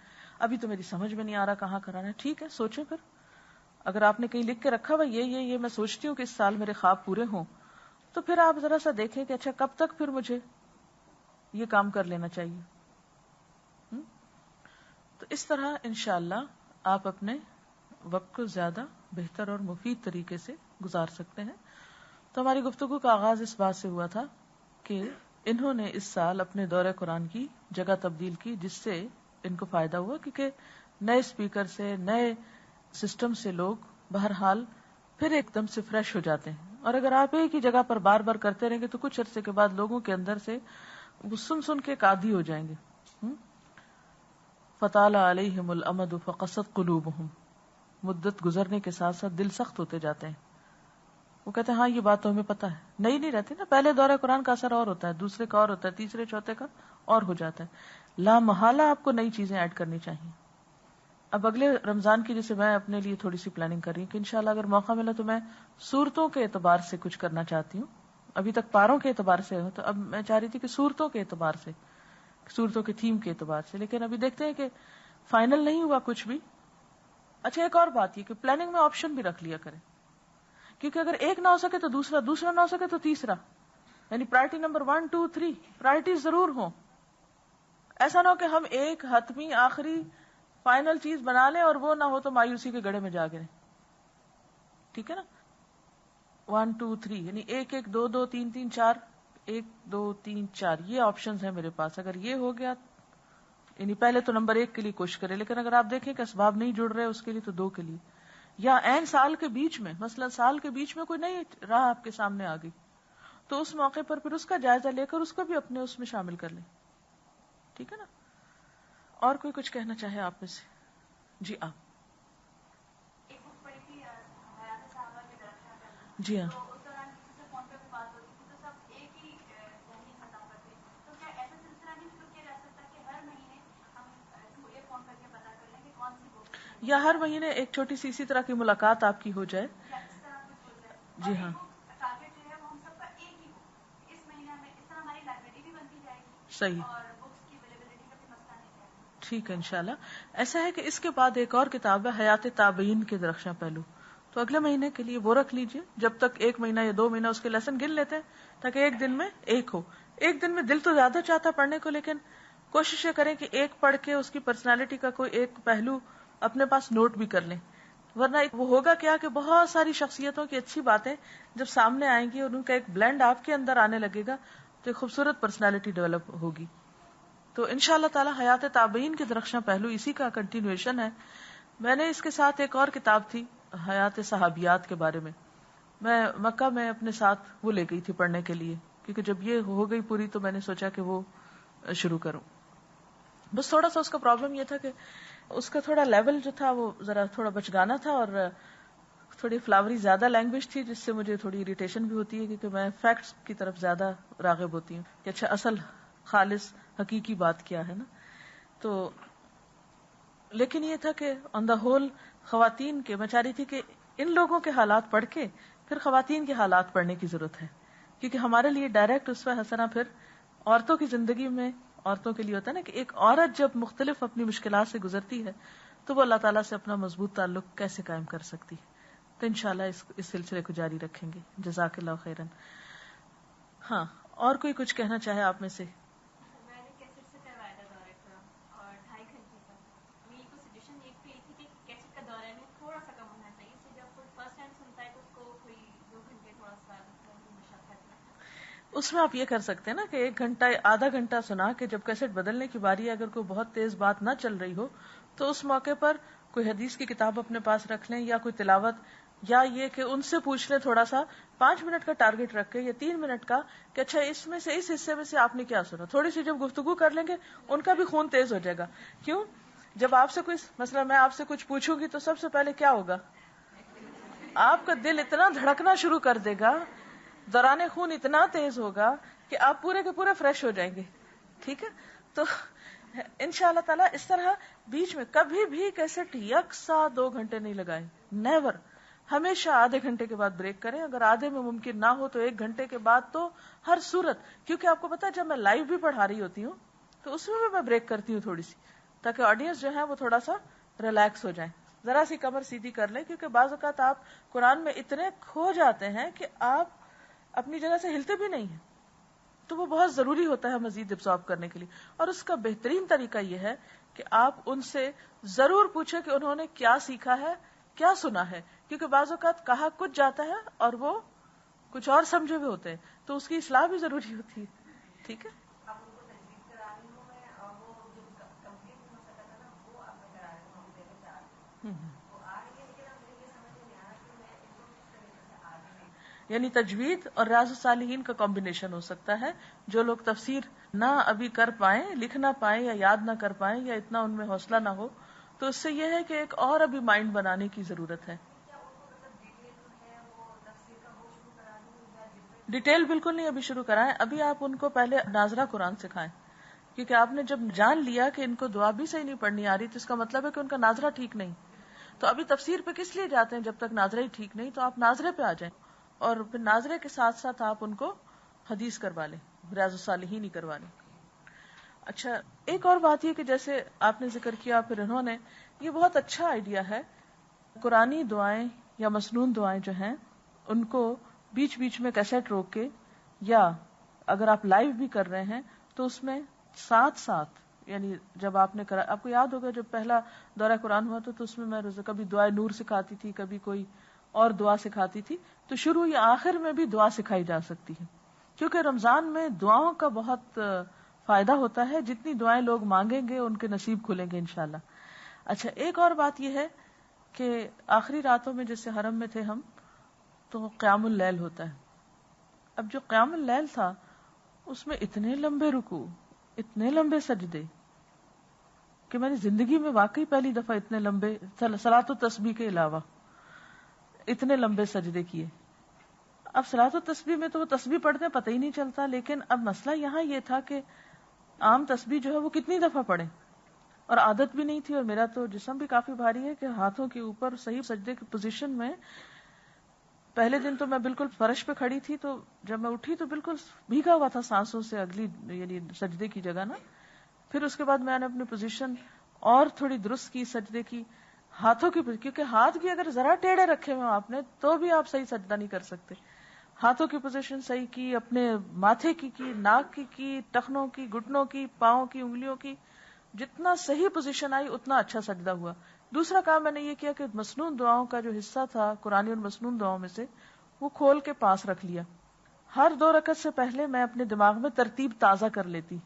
ابھی تو میری سمجھ میں نہیں آ رہا کہاں کرانا ہے. ٹھیک ہے، سوچیں. پھر اگر آپ نے کہیں لکھ کے رکھا ہوا یہ میں سوچتی ہوں کہ اس سال میرے خواب پورے ہوں، تو پھر آپ ذرا سا دیکھیں کہ اچھا کب تک پھر مجھے یہ کام کر لینا چاہیے. تو اس طرح انشاءاللہ آپ اپنے وقت کو زیادہ بہتر اور مفید طریقے سے گزار سکتے ہیں. تو ہماری گفتگو کا آغاز اس بات سے ہوا تھا کہ انہوں نے اس سال اپنے دورہ قرآن کی جگہ تبدیل کی، جس سے ان کو فائدہ ہوا، کیونکہ نئے اسپیکر سے، نئے سسٹم سے لوگ بہرحال پھر ایک دم سے فریش ہو جاتے ہیں. اور اگر آپ ایک ہی جگہ پر بار بار کرتے رہیں گے تو کچھ عرصے کے بعد لوگوں کے اندر سے وہ سن کے عادی ہو جائیں گے. فطال علیہم الامد فقست قلوبہم، مدت گزرنے کے ساتھ ساتھ دل سخت ہوتے جاتے ہیں. وہ کہتے ہیں ہاں یہ بات تو ہمیں پتہ ہے. نئی نہیں رہتی نا، پہلے دورہ قرآن کا اثر اور ہوتا ہے، دوسرے کا اور ہوتا ہے، تیسرے چوتھے کا اور ہو جاتا ہے. لا محالہ آپ کو نئی چیزیں ایڈ کرنی چاہیے. اب اگلے رمضان کی جیسے میں اپنے لیے تھوڑی سی پلاننگ کر رہی ہوں کہ انشاءاللہ اگر موقع ملا تو میں صورتوں کے اعتبار سے کچھ کرنا چاہتی ہوں. ابھی تک پاروں کے اعتبار سے ہو، تو اب میں چاہ رہی تھی کہ صورتوں کے اعتبار سے، صورتوں کے تھیم کے اعتبار سے. لیکن ابھی دیکھتے ہیں کہ فائنل نہیں ہوا کچھ بھی. اچھا ایک اور بات یہ کہ پلاننگ میں آپشن بھی رکھ لیا کریں، کیونکہ اگر ایک نہ ہو سکے تو دوسرا، دوسرا نہ ہو سکے تو تیسرا، یعنی پرائرٹی نمبر 1 2 3 پرائرٹی ضرور ہوں. ایسا نہ ہو کہ ہم ایک حتمی آخری فائنل چیز بنا لیں اور وہ نہ ہو تو مایوسی کے گڑھے میں جا گریں. ٹھیک ہے نا، 1 2 3 یعنی 1 1 2 2 3 3 4 1 2 3 4 یہ آپشنز ہیں میرے پاس. اگر یہ ہو گیا یعنی پہلے تو نمبر 1 کے لیے کوشش کریں، لیکن اگر آپ دیکھیں کہ اسباب نہیں جڑ رہے اس کے لیے تو 2 کے لیے، یا عین سال کے بیچ میں، مثلا سال کے بیچ میں کوئی نئی راہ آپ کے سامنے آ گئی تو اس موقع پر پھر اس کا جائزہ لے کر اس کو بھی اپنے اس میں شامل کر لیں. ٹھیک ہے نا. اور کوئی کچھ کہنا چاہے آپ میں سے؟ جی آپ. جی ہاں. یا ہر مہینے ایک چھوٹی سی اسی طرح کی ملاقات آپ کی ہو جائے. جی ہاں صحیح. ٹھیک ہے انشاءاللہ. ایسا ہے کہ اس کے بعد ایک اور کتاب ہے حیات تابعین کے درخشاں پہلو، تو اگلے مہینے کے لیے وہ رکھ لیجئے. جب تک 1 مہینہ یا 2 مہینہ اس کے لیسن گن لیتے ہیں تاکہ ایک دن میں ایک ہو. ایک دن میں دل تو زیادہ چاہتا پڑھنے کو، لیکن کوشش یہ کریں کہ ایک پڑھ کے اس کی پرسنالٹی کا کوئی ایک پہلو اپنے پاس نوٹ بھی کر لیں. ورنہ وہ ہوگا کیا کہ بہت ساری شخصیتوں کی اچھی باتیں جب سامنے آئیں گی اور ان کا ایک بلینڈ آپ کے اندر آنے لگے گا تو ایک خوبصورت پرسنالٹی ڈیولپ ہوگی. تو انشاءاللہ تعالی حیات تابعین کے درخشاں پہلو اسی کا کنٹینویشن ہے. میں نے اس کے ساتھ ایک اور کتاب تھی حیات صحابیات کے بارے میں، میں مکہ میں اپنے ساتھ وہ لے گئی تھی پڑھنے کے لیے، کیونکہ جب یہ ہو گئی پوری تو میں نے سوچا کہ وہ شروع کروں. بس تھوڑا سا اس کا پرابلم یہ تھا کہ اس کا تھوڑا لیول جو تھا وہ ذرا تھوڑا بچگانا تھا، اور تھوڑی فلاوری زیادہ لینگویج تھی جس سے مجھے تھوڑی اریٹیشن بھی ہوتی ہے، کیونکہ میں فیکٹس کی طرف زیادہ راغب ہوتی ہوں کہ اچھا اصل خالص حقیقی بات کیا ہے نا. تو لیکن یہ تھا کہ آن دا ہول خواتین کے، میں چاہ رہی تھی کہ ان لوگوں کے حالات پڑھ کے پھر خواتین کے حالات پڑھنے کی ضرورت ہے، کیونکہ ہمارے لیے ڈائریکٹ اسوہ حسنہ پھر عورتوں کی زندگی میں عورتوں کے لیے ہوتا ہے نا کہ ایک عورت جب مختلف اپنی مشکلات سے گزرتی ہے تو وہ اللہ تعالیٰ سے اپنا مضبوط تعلق کیسے قائم کر سکتی. تو انشاءاللہ اس سلسلے کو جاری رکھیں گے. جزاک اللہ خیرن. ہاں اور کوئی کچھ کہنا چاہے آپ میں سے؟ اس میں آپ یہ کر سکتے ہیں نا کہ 1 گھنٹہ آدھا گھنٹہ سنا کے جب کیسٹ بدلنے کی باری ہے، اگر کوئی بہت تیز بات نہ چل رہی ہو تو اس موقع پر کوئی حدیث کی کتاب اپنے پاس رکھ لیں یا کوئی تلاوت، یا یہ کہ ان سے پوچھ لیں تھوڑا سا 5 منٹ کا ٹارگٹ رکھ کے یا 3 منٹ کا کہ اچھا اس میں سے اس حصے میں سے آپ نے کیا سنا. تھوڑی سی جب گفتگو کر لیں گے ان کا بھی خون تیز ہو جائے گا. کیوں؟ جب آپ سے کوئی مثلا میں آپ سے کچھ پوچھوں گی تو سب سے پہلے کیا ہوگا؟ آپ کا دل اتنا دھڑکنا شروع کر دے گا، دوران خون اتنا تیز ہوگا کہ آپ پورے کے پورے فریش ہو جائیں گے. ٹھیک ہے. تو انشاءاللہ تعالیٰ اس طرح بیچ میں کبھی بھی کیسٹ یکساں 2 گھنٹے نہیں لگائیں. نیور. ہمیشہ آدھے گھنٹے کے بعد بریک کریں. اگر آدھے میں ممکن نہ ہو تو 1 گھنٹے کے بعد تو ہر صورت. کیونکہ آپ کو پتا ہے جب میں لائیو بھی پڑھا رہی ہوتی ہوں تو اس میں بھی میں بریک کرتی ہوں تھوڑی سی، تاکہ آڈینس جو ہے وہ تھوڑا سا ریلیکس ہو جائیں. ذرا سی کمر سیدھی کر لیں، کیونکہ بعض اوقات آپ قرآن میں اتنے کھو جاتے ہیں کہ آپ اپنی جگہ سے ہلتے بھی نہیں ہیں. تو وہ بہت ضروری ہوتا ہے مزید ابزارب کرنے کے لیے. اور اس کا بہترین طریقہ یہ ہے کہ آپ ان سے ضرور پوچھیں کہ انہوں نے کیا سیکھا ہے، کیا سنا ہے، کیونکہ بعض اوقات کہا کچھ جاتا ہے اور وہ کچھ اور سمجھے ہوئے ہوتے ہیں، تو اس کی اصلاح بھی ضروری ہوتی ہے. ٹھیک ہے. یعنی تجوید اور ریاض الصالحین کا کمبینیشن ہو سکتا ہے. جو لوگ تفسیر نہ ابھی کر پائیں، لکھ نہ پائیں یا یاد نہ کر پائیں یا اتنا ان میں حوصلہ نہ ہو، تو اس سے یہ ہے کہ ایک اور ابھی مائنڈ بنانے کی ضرورت ہے. ڈیٹیل بالکل نہیں ابھی شروع کرائیں. ابھی آپ ان کو پہلے ناظرہ قرآن سکھائیں، کیونکہ آپ نے جب جان لیا کہ ان کو دعا بھی صحیح نہیں پڑھنی آ رہی تو اس کا مطلب ہے کہ ان کا ناظرہ ٹھیک نہیں. تو ابھی تفسیر پہ کس لیے جاتے ہیں جب تک ناظرہ ہی ٹھیک نہیں؟ تو آپ ناظرے پہ آ جائیں اور پھر ناظرے کے ساتھ ساتھ آپ ان کو حدیث کروا لیں، ریاض الصالحین ہی کروا لیں. اچھا، ایک اور بات یہ کہ جیسے آپ نے ذکر کیا پھر انہوں نے، یہ بہت اچھا آئیڈیا ہے. قرآنی دعائیں یا مسنون دعائیں جو ہیں ان کو بیچ بیچ میں کیسٹ روک کے، یا اگر آپ لائیو بھی کر رہے ہیں تو اس میں ساتھ ساتھ، یعنی جب آپ نے کرا، آپ کو یاد ہوگا جب پہلا دورہ قرآن ہوا تو اس میں میں کبھی دعائے نور سکھاتی تھی، کبھی کوئی اور دعا سکھاتی تھی. تو شروع یا آخر میں بھی دعا سکھائی جا سکتی ہے، کیونکہ رمضان میں دعاؤں کا بہت فائدہ ہوتا ہے. جتنی دعائیں لوگ مانگیں گے ان کے نصیب کھلیں گے انشاءاللہ. اچھا، ایک اور بات یہ ہے کہ آخری راتوں میں جیسے حرم میں تھے ہم تو قیام اللیل ہوتا ہے. اب جو قیام اللیل تھا اس میں اتنے لمبے رکوع، اتنے لمبے سجدے کہ میں نے زندگی میں واقعی پہلی دفعہ اتنے لمبے صلاۃ و تسبیح کے علاوہ اتنے لمبے سجدے کیے. اب صلاۃ و تسبیح میں تو وہ تسبیح پڑھتے پتہ ہی نہیں چلتا، لیکن اب مسئلہ یہاں یہ تھا کہ عام تسبیح جو ہے وہ کتنی دفعہ پڑھیں، اور عادت بھی نہیں تھی، اور میرا تو جسم بھی کافی بھاری ہے کہ ہاتھوں کے اوپر صحیح سجدے کی پوزیشن میں. پہلے دن تو میں بالکل فرش پہ کھڑی تھی، تو جب میں اٹھی تو بالکل بھیگا ہوا تھا سانسوں سے اگلی یعنی سجدے کی جگہ نا. پھر اس کے بعد میں نے اپنی پوزیشن اور تھوڑی درست کی سجدے کی، ہاتھوں کی، کیونکہ ہاتھ بھی اگر ذرا ٹیڑھے رکھے ہوئے آپ نے تو بھی آپ صحیح سجدہ نہیں کر سکتے. ہاتھوں کی پوزیشن صحیح کی، اپنے ماتھے کی ناک کی ٹخنوں کی، گھٹنوں کی، پاؤں کی، انگلیوں کی، جتنا صحیح پوزیشن آئی اتنا اچھا سجدہ ہوا. دوسرا کام میں نے یہ کیا کہ مسنون دعاؤں کا جو حصہ تھا قرآنی اور مسنون دعاؤں میں سے وہ کھول کے پاس رکھ لیا. ہر 2 رکعت سے پہلے میں اپنے دماغ میں ترتیب تازہ کر لیتی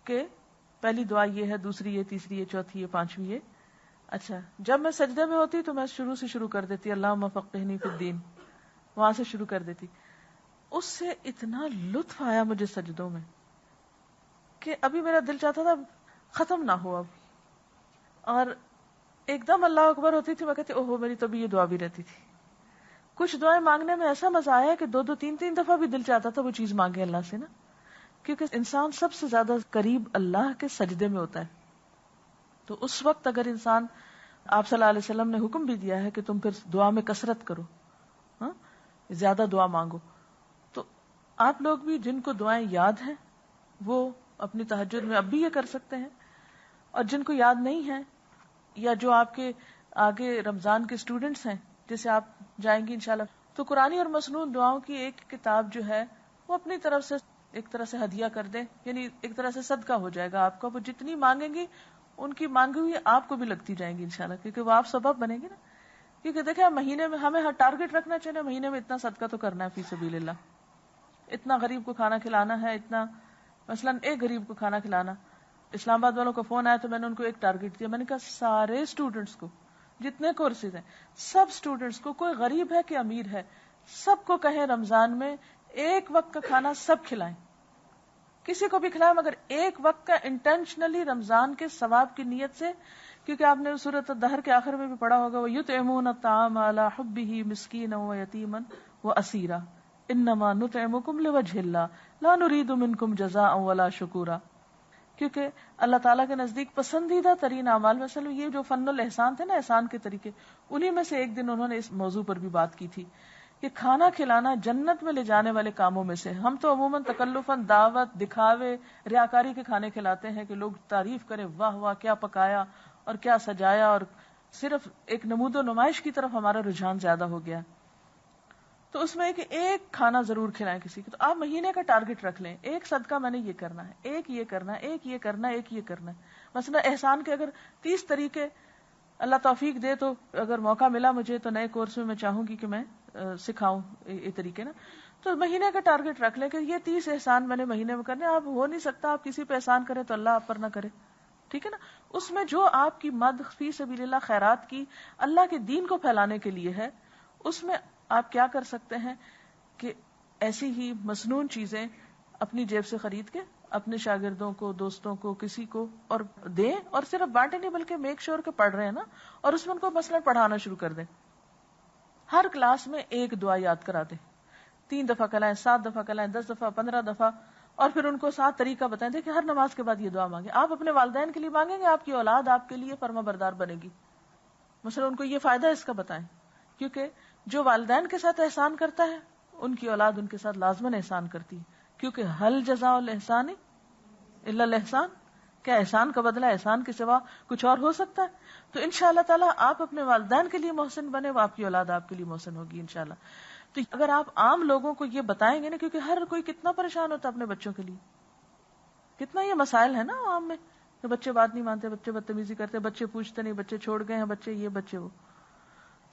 کہ پہلی دعا یہ ہے، دوسری یہ، تیسری یہ، چوتھی یہ، پانچویں یہ. اچھا، جب میں سجدے میں ہوتی تو میں شروع سے شروع کر دیتی اللہم فقہنی فی الدین، وہاں سے شروع کر دیتی. اس سے اتنا لطف آیا مجھے سجدوں میں کہ ابھی میرا دل چاہتا تھا ختم نہ ہو اب. اور ایک دم اللہ اکبر ہوتی تھی، میں کہتی اوہو میری تو بھی یہ دعا بھی رہتی تھی. کچھ دعائیں مانگنے میں ایسا مزہ آیا کہ 2 3 دفعہ بھی دل چاہتا تھا وہ چیز مانگے اللہ سے نا، کیونکہ انسان سب سے زیادہ قریب اللہ کے سجدے میں ہوتا ہے. تو اس وقت اگر انسان، آپ صلی اللہ علیہ وسلم نے حکم بھی دیا ہے کہ تم پھر دعا میں کثرت کرو، ہاں زیادہ دعا مانگو. تو آپ لوگ بھی جن کو دعائیں یاد ہیں وہ اپنی تہجد میں اب بھی یہ کر سکتے ہیں، اور جن کو یاد نہیں ہے یا جو آپ کے آگے رمضان کے اسٹوڈنٹس ہیں جیسے آپ جائیں گی انشاءاللہ، تو قرآنی اور مسنون دعاؤں کی ایک کتاب جو ہے وہ اپنی طرف سے ایک طرح سے ہدیہ کر دیں، یعنی ایک طرح سے صدقہ ہو جائے گا آپ کا. وہ جتنی مانگیں گی ان کی مانگی ہوئی آپ کو بھی لگتی جائیں گی انشاءاللہ، کیونکہ وہ آپ سبب بنے گی نا. کیونکہ دیکھیں مہینے میں ہمیں ٹارگٹ رکھنا چاہیے، مہینے میں اتنا صدقہ تو کرنا ہے فی سبیل اللہ، اتنا غریب کو کھانا کھلانا ہے، اتنا مثلا ایک غریب کو کھانا کھلانا. اسلام آباد والوں کا فون آیا تو میں نے ان کو ایک ٹارگٹ دیا، میں نے کہا سارے اسٹوڈنٹس کو، جتنے کورسز ہیں سب اسٹوڈنٹس کو، کوئی غریب ہے کہ امیر ہے، سب کو کہیں رمضان میں ایک وقت کا کھانا سب کھلائیں، کسی کو بھی کھلائیں، مگر ایک وقت کا انٹینشنلی رمضان کے ثواب کی نیت سے. کیونکہ آپ نے سورۃ الدہر کے آخر میں بھی پڑھا ہوگا وَيُطْعِمُونَ الطَّعَامَ عَلَىٰ حُبِّهِ مِسْكِينًا وَيَتِيمًا وَأَسِيرًا إِنَّمَا نُطْعِمُكُمْ لِوَجْهِ اللَّهِ لَا نُرِيدُ مِنكُمْ جَزَاءً وَلَا شُكُورًا. کیونکہ اللہ تعالیٰ کے نزدیک پسندیدہ ترین اعمال میں سے یہ جو فن الاحسان تھے نا، احسان کے طریقے، انہی میں سے ایک دن انہوں نے اس موضوع پر بھی بات کی تھی کہ کھانا کھلانا جنت میں لے جانے والے کاموں میں سے. ہم تو عموماً تکلفاً دعوت، دکھاوے، ریاکاری کے کھانے کھلاتے ہیں کہ لوگ تعریف کریں واہ واہ کیا پکایا اور کیا سجایا، اور صرف ایک نمود و نمائش کی طرف ہمارا رجحان زیادہ ہو گیا. تو اس میں ایک کھانا ضرور کھلائیں کسی کو. تو آپ مہینے کا ٹارگٹ رکھ لیں، ایک صدقہ میں نے یہ کرنا ہے، ایک یہ کرنا ہے، ایک یہ کرنا ہے، ایک یہ کرنا ہے. مثلا احسان کے اگر 30 طریقے اللہ توفیق دے تو اگر موقع ملا مجھے تو نئے کورس میں چاہوں گی کہ میں سکھاؤں یہ طریقے نا، تو مہینے کا ٹارگٹ رکھ لیں کہ یہ 30 احسان میں نے مہینے میں کرنے. آپ ہو نہیں سکتا آپ کسی پہ احسان کریں تو اللہ آپ پر نہ کرے، ٹھیک ہے نا. اس میں جو آپ کی مد فی سبیل اللہ خیرات کی اللہ کے دین کو پھیلانے کے لیے ہے، اس میں آپ کیا کر سکتے ہیں کہ ایسی ہی مسنون چیزیں اپنی جیب سے خرید کے اپنے شاگردوں کو، دوستوں کو، کسی کو اور دیں، اور صرف بانٹے نہیں بلکہ میک شور کے پڑھ رہے ہیں نا، اور اس میں ان کو مثلا پڑھانا شروع کر دیں. ہر کلاس میں ایک دعا یاد کرا دیں، 3 دفعہ کلائیں، 7 دفعہ کلائیں، 10 دفعہ، 15 دفعہ، اور پھر ان کو 7 طریقہ بتائیں. دیکھیں ہر نماز کے بعد یہ دعا مانگیں. آپ اپنے والدین کے لیے مانگیں گے، آپ کی اولاد آپ کے لیے فرما بردار بنے گی. مثلا ان کو یہ فائدہ اس کا بتائیں، کیونکہ جو والدین کے ساتھ احسان کرتا ہے ان کی اولاد ان کے ساتھ لازماً احسان کرتی ہے، کیونکہ حل جزاء الاحسان الا الاحسان. کیا احسان کا بدلہ احسان کے سوا کچھ اور ہو سکتا ہے؟ تو انشاءاللہ تعالیٰ آپ اپنے والدین کے لیے محسن بنے، وہ آپ کی اولاد آپ کے لیے محسن ہوگی انشاءاللہ. تو اگر آپ عام لوگوں کو یہ بتائیں گے نا، کیونکہ ہر کوئی کتنا پریشان ہوتا ہے اپنے بچوں کے لیے، کتنا یہ مسائل ہے نا عوام میں کہ بچے بات نہیں مانتے، بچے بدتمیزی کرتے، بچے پوچھتے نہیں، بچے چھوڑ گئے ہیں، بچے یہ بچے وہ.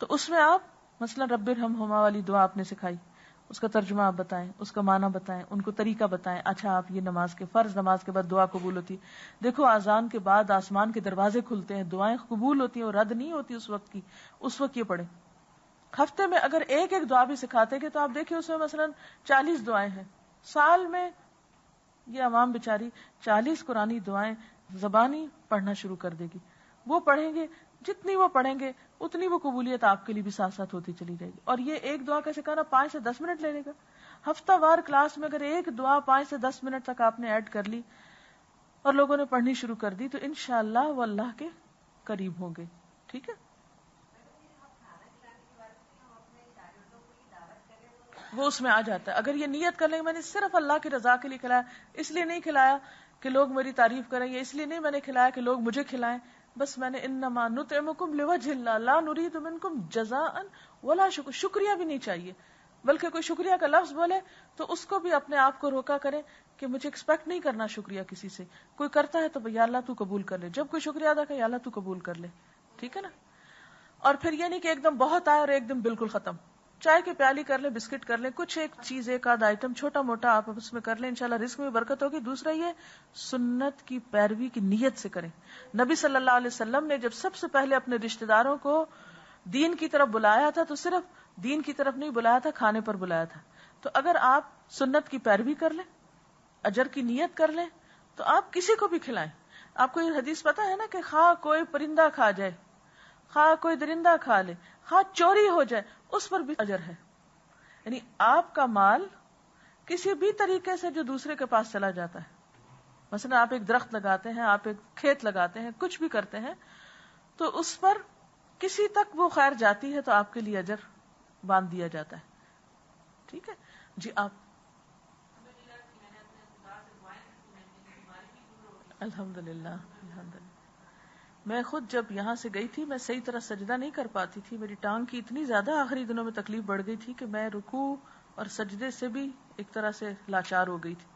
تو اس میں آپ مثلا رب ارحمہما والی دعا آپ نے سکھائی، اس کا ترجمہ آپ بتائیں، اس کا معنی بتائیں، ان کو طریقہ بتائیں. اچھا آپ یہ نماز کے فرض نماز کے بعد دعا قبول ہوتی، دیکھو اذان کے بعد آسمان کے دروازے کھلتے ہیں، دعائیں قبول ہوتی ہیں اور رد نہیں ہوتی اس وقت کی، اس وقت یہ پڑھیں. ہفتے میں اگر ایک ایک دعا بھی سکھاتے گے تو آپ دیکھیں اس میں مثلا 40 دعائیں ہیں. سال میں یہ عوام بیچاری 40 قرآنی دعائیں زبانی پڑھنا شروع کر دے گی. وہ پڑھیں گے، جتنی وہ پڑھیں گے اتنی وہ قبولیت آپ کے لیے بھی ساتھ ساتھ ہوتی چلی جائے گی. اور یہ ایک دعا کا سکھانا 5 سے 10 منٹ لینے کا. ہفتہ وار کلاس میں اگر ایک دعا 5 سے 10 منٹ تک آپ نے ایڈ کر لی اور لوگوں نے پڑھنی شروع کر دی تو انشاءاللہ وہ اللہ کے قریب ہوں گے. ٹھیک ہے، وہ اس میں آ جاتا ہے. اگر یہ نیت کر لیں میں نے صرف اللہ کی رضا کے لیے کھلایا، اس لیے نہیں کھلایا کہ لوگ میری تعریف کریں، یا اس لیے نہیں میں نے کھلایا کہ لوگ مجھے کھلائیں، بس میں نے انما نطعمکم لوجہ اللہ لا نرید منکم جزاء ولا شکر، شکریہ بھی نہیں چاہیے. بلکہ کوئی شکریہ کا لفظ بولے تو اس کو بھی اپنے آپ کو روکا کرے کہ مجھے ایکسپیکٹ نہیں کرنا شکریہ کسی سے. کوئی کرتا ہے تو یا اللہ تو قبول کر لے، جب کوئی شکریہ ادا کرے یا اللہ تو قبول کر لے. ٹھیک ہے نا. اور پھر یہ نہیں کہ ایک دم بہت آئے اور ایک دم بالکل ختم. چائے کی پیالی کر لیں، بسکٹ کر لیں، کچھ ایک چیز ایک آدھ آئٹم چھوٹا موٹا آپ اس میں کر لیں، انشاءاللہ رزق میں برکت ہوگی. دوسرا یہ سنت کی پیروی کی نیت سے کریں. نبی صلی اللہ علیہ وسلم نے جب سب سے پہلے اپنے رشتہ داروں کو دین کی طرف بلایا تھا تو صرف دین کی طرف نہیں بلایا تھا، کھانے پر بلایا تھا. تو اگر آپ سنت کی پیروی کر لیں، اجر کی نیت کر لیں، تو آپ کسی کو بھی کھلائیں. آپ کو یہ حدیث پتا ہے نا کہ خواہ کوئی پرندہ کھا جائے، خواہ کوئی درندہ کھا لے، خواہ چوری ہو جائے، اس پر بھی اجر ہے. یعنی آپ کا مال کسی بھی طریقے سے جو دوسرے کے پاس چلا جاتا ہے، مثلا آپ ایک درخت لگاتے ہیں، آپ ایک کھیت لگاتے ہیں، کچھ بھی کرتے ہیں، تو اس پر کسی تک وہ خیر جاتی ہے تو آپ کے لیے اجر باندھ دیا جاتا ہے. ٹھیک ہے جی. آپ الحمدللہ الحمدللہ. میں خود جب یہاں سے گئی تھی میں صحیح طرح سجدہ نہیں کر پاتی تھی، میری ٹانگ کی اتنی زیادہ آخری دنوں میں تکلیف بڑھ گئی تھی کہ میں رکوع اور سجدے سے بھی ایک طرح سے لاچار ہو گئی تھی.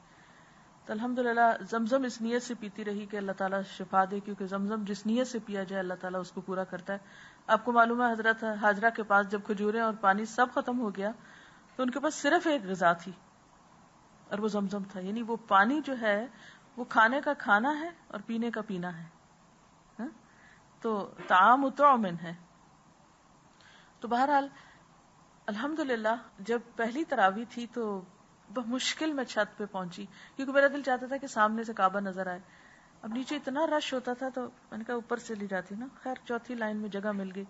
تو الحمدللہ زمزم اس نیت سے پیتی رہی کہ اللہ تعالیٰ شفا دے، کیونکہ زمزم جس نیت سے پیا جائے اللہ تعالیٰ اس کو پورا کرتا ہے. آپ کو معلوم ہے حضرت حاجرہ کے پاس جب کھجوریں اور پانی سب ختم ہو گیا تو ان کے پاس صرف ایک غذا تھی اور وہ زمزم تھا. یعنی وہ پانی جو ہے وہ کھانے کا کھانا ہے اور پینے کا پینا ہے. تو طعام طعمن ہے. تو بہرحال الحمدللہ جب پہلی تراویح تھی تو بہت مشکل میں چھت پہ پہنچی، کیونکہ میرا دل چاہتا تھا کہ سامنے سے کعبہ نظر آئے. اب نیچے اتنا رش ہوتا تھا تو میں نے کہا اوپر سے لی جاتی نا. خیر چوتھی لائن میں جگہ مل گئی،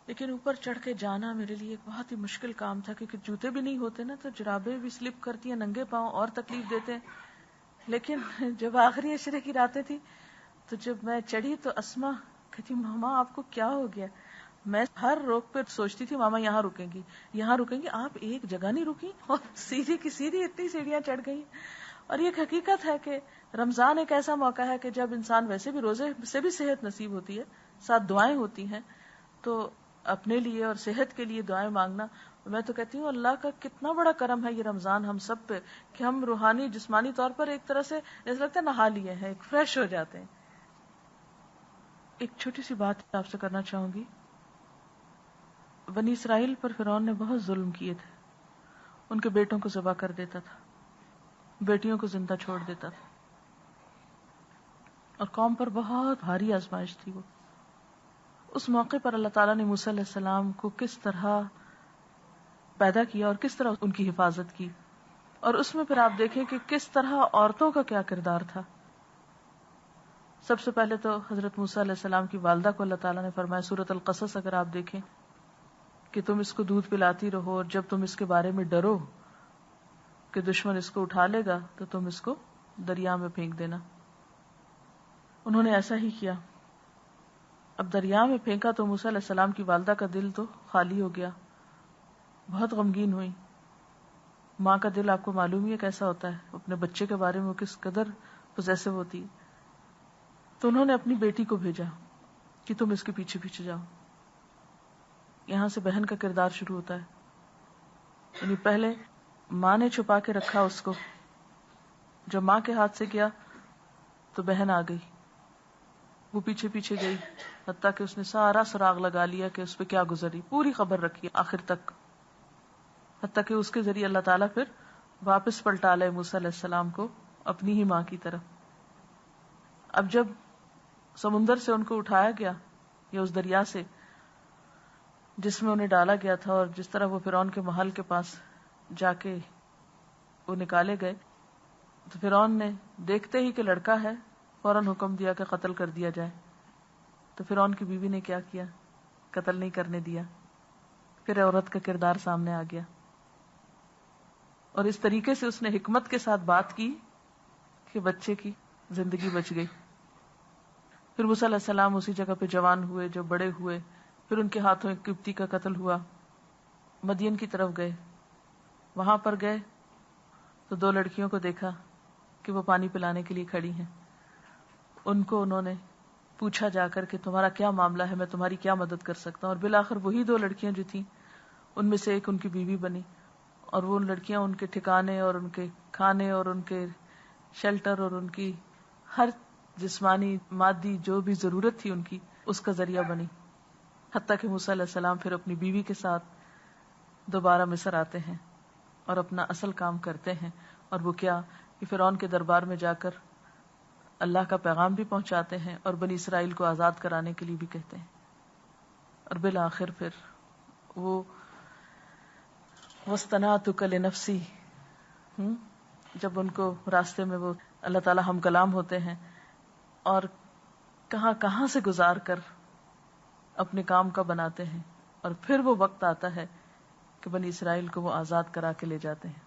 لیکن اوپر چڑھ کے جانا میرے لیے ایک بہت ہی مشکل کام تھا، کیونکہ جوتے بھی نہیں ہوتے نا، تو جرابیں بھی سلپ کرتی ہیں، ننگے پاؤں اور تکلیف دیتے ہیں. لیکن جب آخری عشرے کی راتیں تھی تو جب میں چڑھی تو اسما کہتی ماما آپ کو کیا ہو گیا؟ میں ہر روک پہ سوچتی تھی ماما یہاں رکیں گی یہاں رکیں گی، آپ ایک جگہ نہیں رکی اور سیدھی کی سیدھی اتنی سیڑھیاں چڑھ گئی. اور یہ حقیقت ہے کہ رمضان ایک ایسا موقع ہے کہ جب انسان ویسے بھی روزے سے بھی صحت نصیب ہوتی ہے، ساتھ دعائیں ہوتی ہیں، تو اپنے لیے اور صحت کے لیے دعائیں مانگنا، میں تو کہتی ہوں اللہ کا کتنا بڑا کرم ہے یہ رمضان ہم سب پہ کہ ہم روحانی جسمانی طور پر ایک طرح سے ایسا لگتا ہے نہا لیے ہیں، ایک فریش ہو جاتے ہیں. ایک چھوٹی سی بات آپ سے کرنا چاہوں گی. بنی اسرائیل پر فرعون نے بہت ظلم کیے تھے، ان کے بیٹوں کو ذبح کر دیتا تھا، بیٹیوں کو زندہ چھوڑ دیتا تھا، اور قوم پر بہت بھاری آزمائش تھی. وہ اس موقع پر اللہ تعالیٰ نے موسیٰ علیہ السلام کو کس طرح پیدا کیا اور کس طرح ان کی حفاظت کی. اور اس میں پھر آپ دیکھیں کہ کس طرح عورتوں کا کیا کردار تھا. سب سے پہلے تو حضرت موسیٰ علیہ السلام کی والدہ کو اللہ تعالیٰ نے فرمایا سورۃ القصص اگر آپ دیکھیں کہ تم اس کو دودھ پلاتی رہو اور جب تم اس کے بارے میں ڈرو کہ دشمن اس کو اٹھا لے گا تو تم اس کو دریا میں پھینک دینا. انہوں نے ایسا ہی کیا. اب دریا میں پھینکا تو موسیٰ علیہ السلام کی والدہ کا دل تو خالی ہو گیا, بہت غمگین ہوئی. ماں کا دل آپ کو معلوم ہی ہے کیسا ہوتا ہے, اپنے بچے کے بارے میں کس قدر پوزیسو ہوتی ہے. تو انہوں نے اپنی بیٹی کو بھیجا کہ تم اس کے پیچھے پیچھے جاؤ. یہاں سے بہن کا کردار شروع ہوتا ہے. یعنی پہلے ماں نے چھپا کے رکھا اس کو, جب ماں کے ہاتھ سے گیا تو بہن آ گئی, وہ پیچھے پیچھے گئی, حتیٰ کہ اس نے سارا سراغ لگا لیا کہ اس پہ کیا گزری, پوری خبر رکھی آخر تک, حتیٰ کہ اس کے ذریعے اللہ تعالیٰ پھر واپس پلٹا لے موسیٰ علیہ السلام کو اپنی ہی ماں کی طرف. اب جب سمندر سے ان کو اٹھایا گیا یا اس دریا سے جس میں انہیں ڈالا گیا تھا, اور جس طرح وہ فرعون کے محل کے پاس جا کے وہ نکالے گئے, تو فرعون نے دیکھتے ہی کہ لڑکا ہے فوراً حکم دیا کہ قتل کر دیا جائے. تو فرعون کی بیوی نے کیا کیا, قتل نہیں کرنے دیا. پھر عورت کا کردار سامنے آ گیا, اور اس طریقے سے اس نے حکمت کے ساتھ بات کی کہ بچے کی زندگی بچ گئی. پھر موسیٰ علیہ السلام اسی جگہ پہ جوان ہوئے, جو بڑے ہوئے, پھر ان کے ہاتھوں ایک قبطی کا قتل ہوا. مدین کی طرف گئے, وہاں پر گئے تو 2 لڑکیوں کو دیکھا کہ وہ پانی پلانے کے لیے کھڑی ہیں. ان کو انہوں نے پوچھا جا کر کہ تمہارا کیا معاملہ ہے, میں تمہاری کیا مدد کر سکتا ہوں. اور بالآخر وہی 2 لڑکیاں جو تھیں ان میں سے ایک ان کی بیوی بنی, اور وہ لڑکیاں ان کے ٹھکانے اور ان کے کھانے اور ان کے شیلٹر اور ان کی ہر جسمانی مادی جو بھی ضرورت تھی ان کی, اس کا ذریعہ بنی. حتیٰ کہ موسیٰ علیہ السلام پھر اپنی بیوی کے ساتھ دوبارہ مصر آتے ہیں اور اپنا اصل کام کرتے ہیں. اور وہ کیا کہ فرعون کے دربار میں جا کر اللہ کا پیغام بھی پہنچاتے ہیں اور بنی اسرائیل کو آزاد کرانے کے لیے بھی کہتے ہیں. اور بالآخر پھر وہ وَاصْطَنَعْتُكَ لِنَفْسِي, جب ان کو راستے میں وہ اللہ تعالی ہم کلام ہوتے ہیں اور کہاں کہاں سے گزار کر اپنے کام کا بناتے ہیں, اور پھر وہ وقت آتا ہے کہ بنی اسرائیل کو وہ آزاد کرا کے لے جاتے ہیں.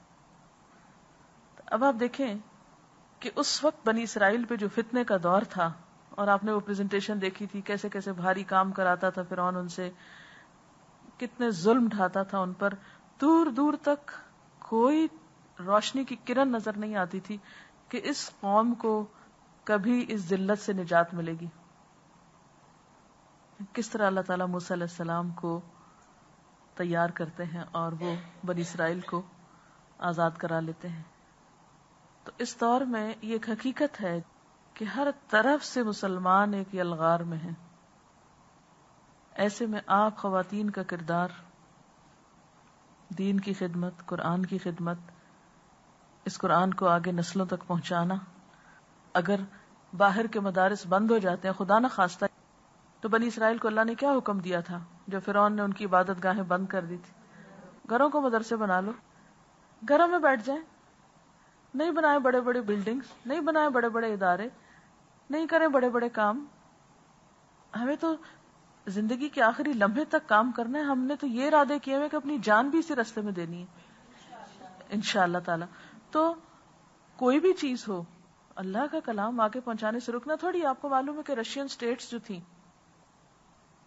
اب آپ دیکھیں کہ اس وقت بنی اسرائیل پہ جو فتنے کا دور تھا, اور آپ نے وہ پریزنٹیشن دیکھی تھی کیسے کیسے بھاری کام کراتا تھا فرعون ان سے, کتنے ظلم ڈھاتا تھا ان پر, دور دور تک کوئی روشنی کی کرن نظر نہیں آتی تھی کہ اس قوم کو کبھی اس ذلت سے نجات ملے گی. کس طرح اللہ تعالیٰ موسیٰ علیہ السلام کو تیار کرتے ہیں اور وہ بنی اسرائیل کو آزاد کرا لیتے ہیں. تو اس دور میں یہ ایک حقیقت ہے کہ ہر طرف سے مسلمان ایک یلغار میں ہیں. ایسے میں آپ خواتین کا کردار, دین کی خدمت, قرآن کی خدمت, اس قرآن کو آگے نسلوں تک پہنچانا. اگر باہر کے مدارس بند ہو جاتے ہیں خدا نہ خواستہ, تو بنی اسرائیل کو اللہ نے کیا حکم دیا تھا جو فرعون نے ان کی عبادت گاہیں بند کر دی تھی؟ گھروں کو مدرسے بنا لو, گھروں میں بیٹھ جائیں, نہیں بنائے بڑے بڑے بلڈنگز, نہیں بنائے بڑے بڑے ادارے, نہیں کریں بڑے بڑے کام. ہمیں تو زندگی کے آخری لمحے تک کام کرنا ہے. ہم نے تو یہ ارادے کیے ہوئے کہ اپنی جان بھی اسی راستے میں دینی ہے انشاءاللہ تعالی. تو کوئی بھی چیز ہو, اللہ کا کلام آگے پہنچانے سے رکنا تھوڑی. آپ کو معلوم ہے کہ رشین سٹیٹس جو تھیں,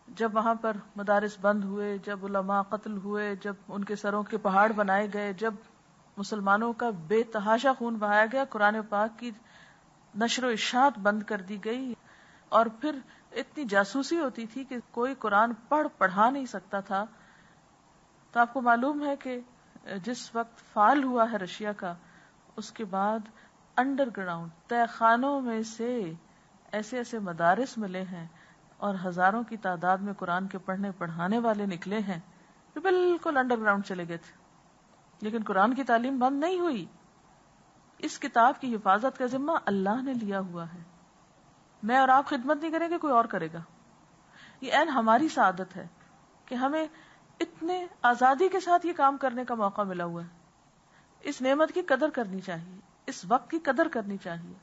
جب وہاں پر مدارس بند ہوئے, جب علماء قتل ہوئے, جب ان کے سروں کے پہاڑ بنائے گئے, جب مسلمانوں کا بے تحاشا خون بہایا گیا, قرآن پاک کی نشر و اشاعت بند کر دی گئی, اور پھر اتنی جاسوسی ہوتی تھی کہ کوئی قرآن پڑھا نہیں سکتا تھا. تو آپ کو معلوم ہے کہ جس وقت فال ہوا ہے رشیا کا, اس کے بعد انڈر گراؤنڈ تہ خانوں میں سے ایسے ایسے مدارس ملے ہیں اور ہزاروں کی تعداد میں قرآن کے پڑھنے پڑھانے والے نکلے ہیں جو بالکل انڈر گراؤنڈ چلے گئے تھے. لیکن قرآن کی تعلیم بند نہیں ہوئی. اس کتاب کی حفاظت کا ذمہ اللہ نے لیا ہوا ہے. میں اور آپ خدمت نہیں کریں گے, کوئی اور کرے گا. یہ عین ہماری سعادت ہے کہ ہمیں اتنے آزادی کے ساتھ یہ کام کرنے کا موقع ملا ہوا ہے. اس نعمت کی قدر کرنی چاہیے, اس وقت کی قدر کرنی چاہیے,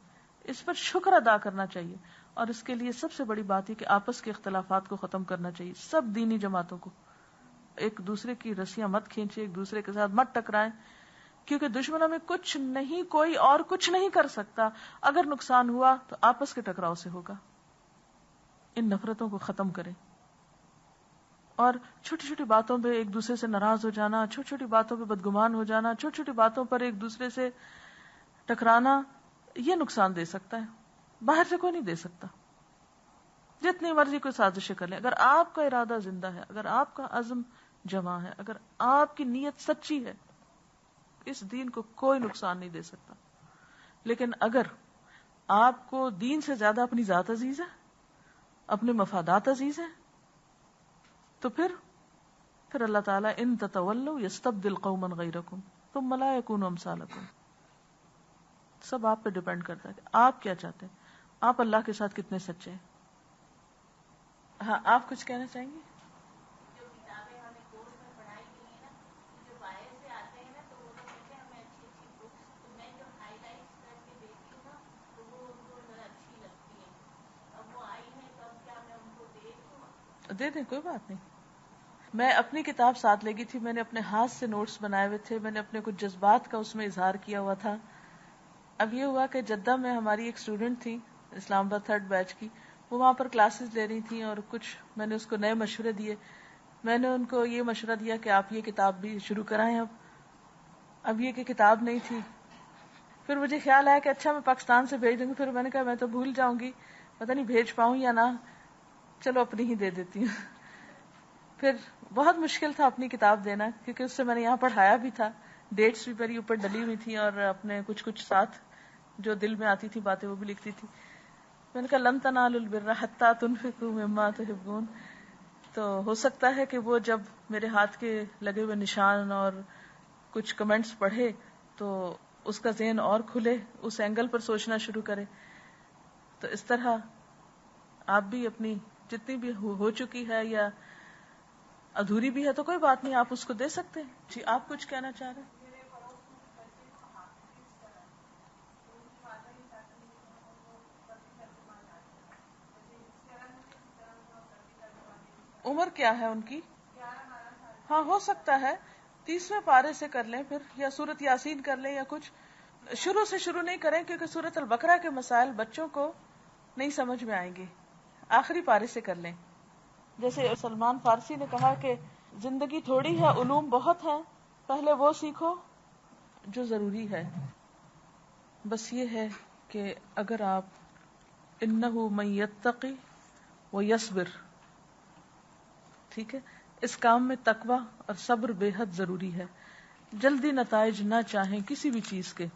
اس پر شکر ادا کرنا چاہیے. اور اس کے لیے سب سے بڑی بات ہے کہ آپس کے اختلافات کو ختم کرنا چاہیے. سب دینی جماعتوں کو ایک دوسرے کی رسیاں مت کھینچے, ایک دوسرے کے ساتھ مت ٹکرائیں, کیونکہ دشمنوں میں کچھ نہیں, کوئی اور کچھ نہیں کر سکتا. اگر نقصان ہوا تو آپس کے ٹکراؤ سے ہوگا. ان نفرتوں کو ختم کریں. اور چھوٹی چھوٹی باتوں پہ ایک دوسرے سے ناراض ہو جانا, چھوٹی چھوٹی باتوں پہ بدگمان ہو جانا, چھوٹی چھوٹی باتوں پر ایک دوسرے سے ٹکرانا, یہ نقصان دے سکتا ہے, باہر سے کوئی نہیں دے سکتا. جتنی مرضی کوئی سازشیں کر لیں, اگر آپ کا ارادہ زندہ ہے, اگر آپ کا عزم جمع ہے, اگر آپ کی نیت سچی ہے, اس دین کو کوئی نقصان نہیں دے سکتا. لیکن اگر آپ کو دین سے زیادہ اپنی ذات عزیز ہے, اپنے مفادات عزیز ہیں, تو پھر اللہ تعالیٰ ان تتولوا یستبدل قوما غیرکم ثم لا یکونوا امثالکم. سب آپ پہ ڈیپینڈ کرتا ہے کہ آپ کیا چاہتے ہیں, آپ اللہ کے ساتھ کتنے سچے ہیں. ہاں, آپ کچھ کہنا چاہیں گے؟ جو کتابیں ہم نے کورس میں پڑھائی کی ہیں نا, جو باہر سے آتے ہیں نا, تو وہ لوگ کہتے ہیں ہمیں اچھی اچھی بکس, تو میں جو ہائی لائٹس کر کے دیتی ہوں نا, تو وہ ان کو ذرا اچھی لگتی ہیں. اب وہ آئی ہیں تو اب کیا میں ان کو دے دوں؟ دے دیں, کوئی بات نہیں. میں اپنی کتاب ساتھ لے گئی تھی, میں نے اپنے ہاتھ سے نوٹس بنائے ہوئے تھے, میں نے اپنے کچھ جذبات کا اس میں اظہار کیا ہوا تھا. اب یہ ہوا کہ جدہ میں ہماری ایک اسٹوڈنٹ تھی, اسلام آباد 3rd بیچ کی, وہ وہاں پر کلاسز لے رہی تھیں, اور کچھ میں نے اس کو نئے مشورے دیے. میں نے ان کو یہ مشورہ دیا کہ آپ یہ کتاب بھی شروع کرائیں. اب یہ کہ کتاب نہیں تھی. پھر مجھے خیال آیا کہ اچھا میں پاکستان سے بھیج دوں گی. پھر میں نے کہا میں تو بھول جاؤں گی, پتہ نہیں بھیج پاؤں یا نہ, چلو اپنی ہی دے دیتی ہوں. پھر بہت مشکل تھا اپنی کتاب دینا, کیونکہ اس سے میں نے یہاں پڑھایا بھی تھا, ڈیٹس بھی میری اوپر ڈلی ہوئی تھی, اور اپنے کچھ ساتھ جو دل میں آتی تھی باتیں وہ بھی لکھتی تھی. میں نے کہا لن تنالوا البر حتی تنفقوا مما تحبون. تو ہو سکتا ہے کہ وہ جب میرے ہاتھ کے لگے ہوئے نشان اور کچھ کمنٹس پڑھے تو اس کا ذہن اور کھلے, اس اینگل پر سوچنا شروع کرے. تو اس طرح آپ بھی اپنی جتنی بھی ہو چکی ہے یا ادھوری بھی ہے تو کوئی بات نہیں, آپ اس کو دے سکتے ہیں. جی, آپ کچھ کہنا چاہ رہے ہیں؟ عمر کیا ہے ان کی؟ ہاں, ہو سکتا ہے 30ویں پارے سے کر لیں پھر, یا سورت یاسین کر لیں, یا کچھ. شروع سے شروع نہیں کریں کیونکہ سورت البقرہ کے مسائل بچوں کو نہیں سمجھ میں آئیں گے. آخری پارے سے کر لیں. جیسے سلمان فارسی نے کہا کہ زندگی تھوڑی ہے, علوم بہت ہیں, پہلے وہ سیکھو جو ضروری ہے. بس یہ ہے کہ اگر آپ انہ من یتقی و یصبر, ٹھیک ہے, اس کام میں تقوی اور صبر بے حد ضروری ہے. جلدی نتائج نہ چاہیں کسی بھی چیز کے.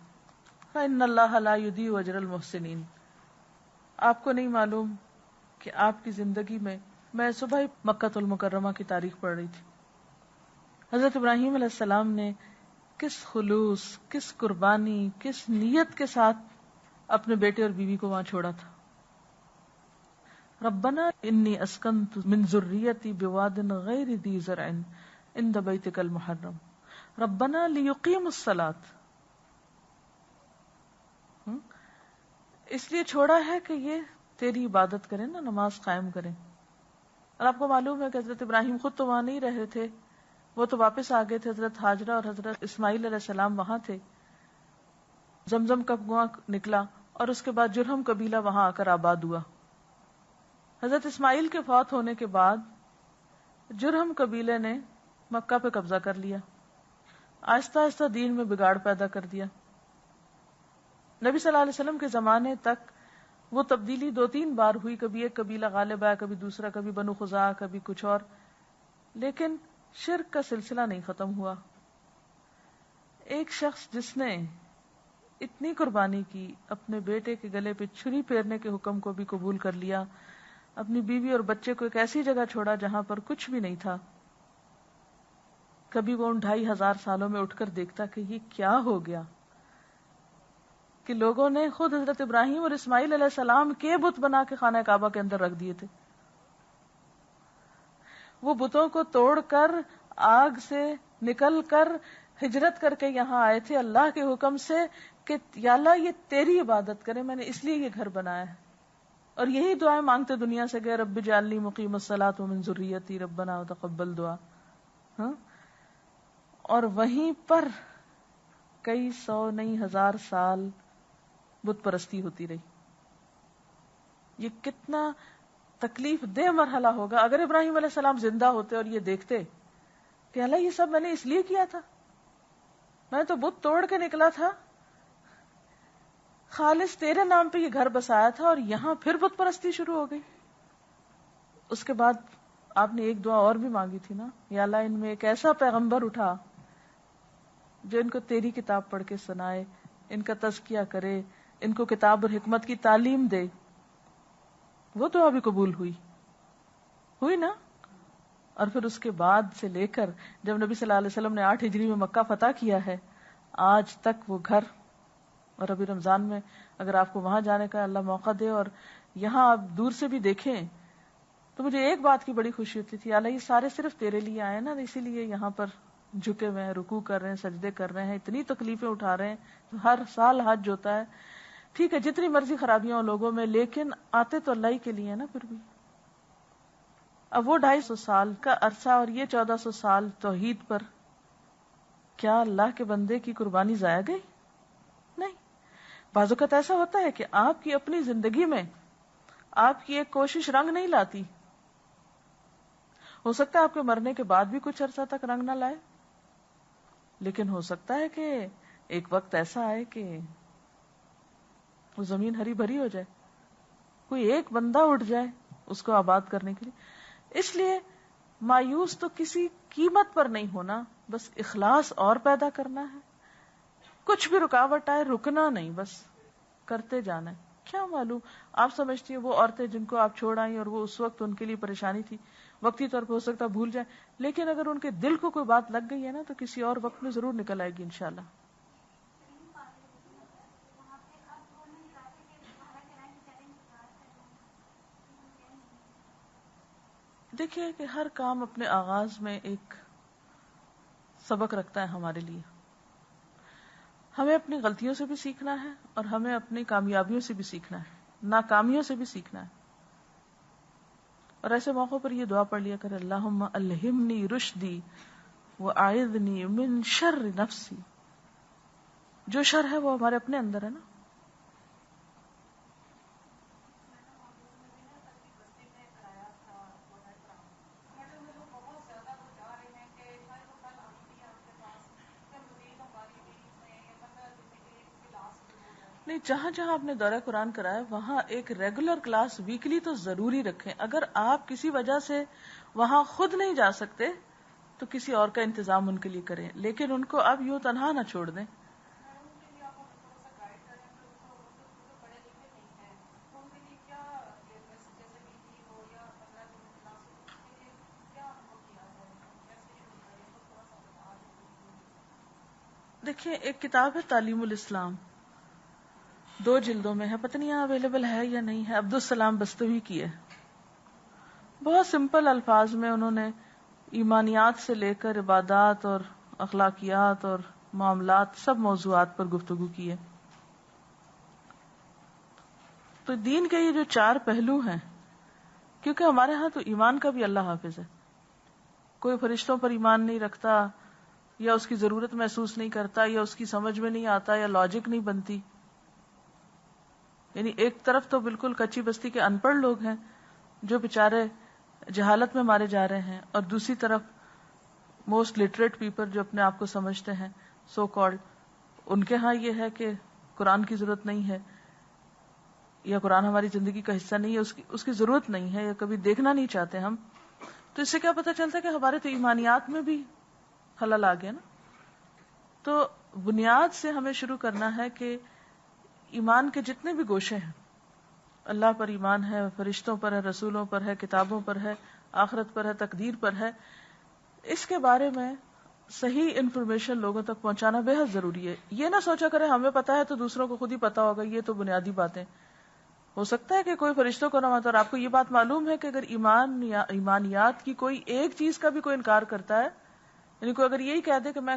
فإن اللہ لا یضیع اجر المحسنین. آپ کو نہیں معلوم کہ آپ کی زندگی میں صبح ہی مکۃ المکرمہ کی تاریخ پڑھ رہی تھی. حضرت ابراہیم علیہ السلام نے کس خلوص, کس قربانی, کس نیت کے ساتھ اپنے بیٹے اور بیوی کو وہاں چھوڑا تھا. ربنا انی اسکنت من ذریتی بواد غیر ذی زرع عند بیتک المحرم ربنا لیقیموا الصلاۃ. اس لیے چھوڑا ہے کہ یہ تیری عبادت کریں نا, نماز قائم کریں. اور آپ کو معلوم ہے کہ حضرت ابراہیم خود تو وہاں نہیں رہے تھے, وہ تو واپس آ گئے تھے. حضرت ہاجرہ اور حضرت اسماعیل علیہ السلام وہاں تھے. زمزم کا کنواں نکلا اور اس کے بعد جرہم قبیلہ وہاں آ کر آباد ہوا. حضرت اسماعیل کے فوت ہونے کے بعد جرہم قبیلے نے مکہ پہ قبضہ کر لیا, آہستہ آہستہ دین میں بگاڑ پیدا کر دیا. نبی صلی اللہ علیہ وسلم کے زمانے تک وہ تبدیلی 2-3 بار ہوئی, کبھی ایک قبیلہ غالب آیا, کبھی دوسرا, کبھی بنو خزاعہ, کبھی کچھ اور, لیکن شرک کا سلسلہ نہیں ختم ہوا. ایک شخص جس نے اتنی قربانی کی, اپنے بیٹے کے گلے پہ چھری پھیرنے کے حکم کو بھی قبول کر لیا, اپنی بیوی اور بچے کو ایک ایسی جگہ چھوڑا جہاں پر کچھ بھی نہیں تھا. کبھی وہ ان 2500 سالوں میں اٹھ کر دیکھتا کہ یہ کیا ہو گیا, کہ لوگوں نے خود حضرت ابراہیم اور اسماعیل علیہ السلام کے بت بنا کے خانہ کعبہ کے اندر رکھ دیے تھے. وہ بتوں کو توڑ کر آگ سے نکل کر ہجرت کر کے یہاں آئے تھے اللہ کے حکم سے کہ یا اللہ یہ تیری عبادت کرے، میں نے اس لیے یہ گھر بنایا ہے. اور یہی دعائیں مانگتے دنیا سے گئے، رب اجعلنی مقیم الصلاۃ ومن ذریتی ربنا وتقبل دعا. ہاں، اور وہیں پر کئی سو نہیں ہزار سال بت پرستی ہوتی رہی. یہ کتنا تکلیف دہ مرحلہ ہوگا اگر ابراہیم علیہ السلام زندہ ہوتے اور یہ دیکھتے کہ اللہ یہ سب میں نے اس لیے کیا تھا، میں تو بت توڑ کے نکلا تھا، خالص تیرے نام پہ یہ گھر بسایا تھا اور یہاں پھر بت پرستی شروع ہو گئی. اس کے بعد آپ نے ایک دعا اور بھی مانگی تھی نا، یا اللہ ان میں ایک ایسا پیغمبر اٹھا جو ان کو تیری کتاب پڑھ کے سنائے، ان کا تزکیہ کرے، ان کو کتاب اور حکمت کی تعلیم دے. وہ دعا بھی قبول ہوئی نا. اور پھر اس کے بعد سے لے کر جب نبی صلی اللہ علیہ وسلم نے 8 ہجری میں مکہ فتح کیا ہے، آج تک وہ گھر. اور ابھی رمضان میں اگر آپ کو وہاں جانے کا اللہ موقع دے اور یہاں آپ دور سے بھی دیکھیں تو مجھے ایک بات کی بڑی خوشی ہوتی تھی، اللہ یہ سارے صرف تیرے لیے آئے نا، اسی لیے یہاں پر جھکے ہوئے ہیں، رکوع کر رہے ہیں، سجدے کر رہے ہیں، اتنی تکلیفیں اٹھا رہے ہیں. ہر سال حج ہوتا ہے، ٹھیک ہے جتنی مرضی خرابیاں ہوں لوگوں میں، لیکن آتے تو اللہ ہی کے لیے نا. پھر بھی اب وہ 250 سال کا عرصہ اور یہ 1400 سال توحید پر، کیا اللہ کے بندے کی قربانی ضائع گئی؟ نہیں. بعض اوقات ایسا ہوتا ہے کہ آپ کی اپنی زندگی میں آپ کی ایک کوشش رنگ نہیں لاتی، ہو سکتا ہے آپ کے مرنے کے بعد بھی کچھ عرصہ تک رنگ نہ لائے، لیکن ہو سکتا ہے کہ ایک وقت ایسا آئے کہ وہ زمین ہری بھری ہو جائے، کوئی ایک بندہ اٹھ جائے اس کو آباد کرنے کے لیے. اس لیے مایوس تو کسی قیمت پر نہیں ہونا، بس اخلاص اور پیدا کرنا ہے. کچھ بھی رکاوٹ آئے رکنا نہیں، بس کرتے جانا ہے. کیا معلوم آپ سمجھتی ہیں وہ عورتیں جن کو آپ چھوڑ آئی اور وہ اس وقت ان کے لیے پریشانی تھی، وقتی طور پہ ہو سکتا بھول جائیں، لیکن اگر ان کے دل کو کوئی بات لگ گئی ہے نا تو کسی اور وقت میں ضرور نکل آئے گی انشاءاللہ. دیکھیے کہ ہر کام اپنے آغاز میں ایک سبق رکھتا ہے ہمارے لیے. ہمیں اپنی غلطیوں سے بھی سیکھنا ہے اور ہمیں اپنی کامیابیوں سے بھی سیکھنا ہے، ناکامیوں سے بھی سیکھنا ہے. اور ایسے موقعوں پر یہ دعا پڑھ لیا کرے، اللہم الہمنی رشدی واعذنی من شر نفسی. جو شر ہے وہ ہمارے اپنے اندر ہے نا. نہیں، جہاں جہاں آپ نے دورہ قرآن کرایا وہاں ایک ریگولر کلاس ویکلی تو ضروری رکھیں. اگر آپ کسی وجہ سے وہاں خود نہیں جا سکتے تو کسی اور کا انتظام ان کے لیے کریں، لیکن ان کو اب یوں تنہا نہ چھوڑ دیں. دیکھیں ایک کتاب ہے تعلیم الاسلام، 2 جلدوں میں ہے، پتہ نہیں یہاں اویلیبل ہے یا نہیں ہے، عبدالسلام بستوی کی ہے. بہت سمپل الفاظ میں انہوں نے ایمانیات سے لے کر عبادات اور اخلاقیات اور معاملات سب موضوعات پر گفتگو کی ہے. تو دین کے یہ جو 4 پہلو ہیں، کیونکہ ہمارے ہاں تو ایمان کا بھی اللہ حافظ ہے، کوئی فرشتوں پر ایمان نہیں رکھتا یا اس کی ضرورت محسوس نہیں کرتا یا اس کی سمجھ میں نہیں آتا یا لاجک نہیں بنتی. یعنی ایک طرف تو بالکل کچی بستی کے ان پڑھ لوگ ہیں جو بےچارے جہالت میں مارے جا رہے ہیں، اور دوسری طرف موسٹ لٹریٹ پیپل جو اپنے آپ کو سمجھتے ہیں سو کالڈ، ان کے ہاں یہ ہے کہ قرآن کی ضرورت نہیں ہے یا قرآن ہماری زندگی کا حصہ نہیں ہے، اس کی ضرورت نہیں ہے یا کبھی دیکھنا نہیں چاہتے ہم. تو اس سے کیا پتہ چلتا ہے کہ ہمارے تو ایمانیات میں بھی خلل آ گیا نا. تو بنیاد سے ہمیں شروع کرنا ہے کہ ایمان کے جتنے بھی گوشے ہیں، اللہ پر ایمان ہے، فرشتوں پر ہے، رسولوں پر ہے، کتابوں پر ہے، آخرت پر ہے، تقدیر پر ہے، اس کے بارے میں صحیح انفارمیشن لوگوں تک پہنچانا بے حد ضروری ہے. یہ نہ سوچا کرے ہمیں پتا ہے تو دوسروں کو خود ہی پتا ہوگا، یہ تو بنیادی باتیں. ہو سکتا ہے کہ کوئی فرشتوں کو نہ مانتا، اور آپ کو یہ بات معلوم ہے کہ اگر ایمان یا ایمانیات کی کوئی ایک چیز کا بھی کوئی انکار کرتا ہے یعنی کوئی اگر یہی کہہ دے کہ میں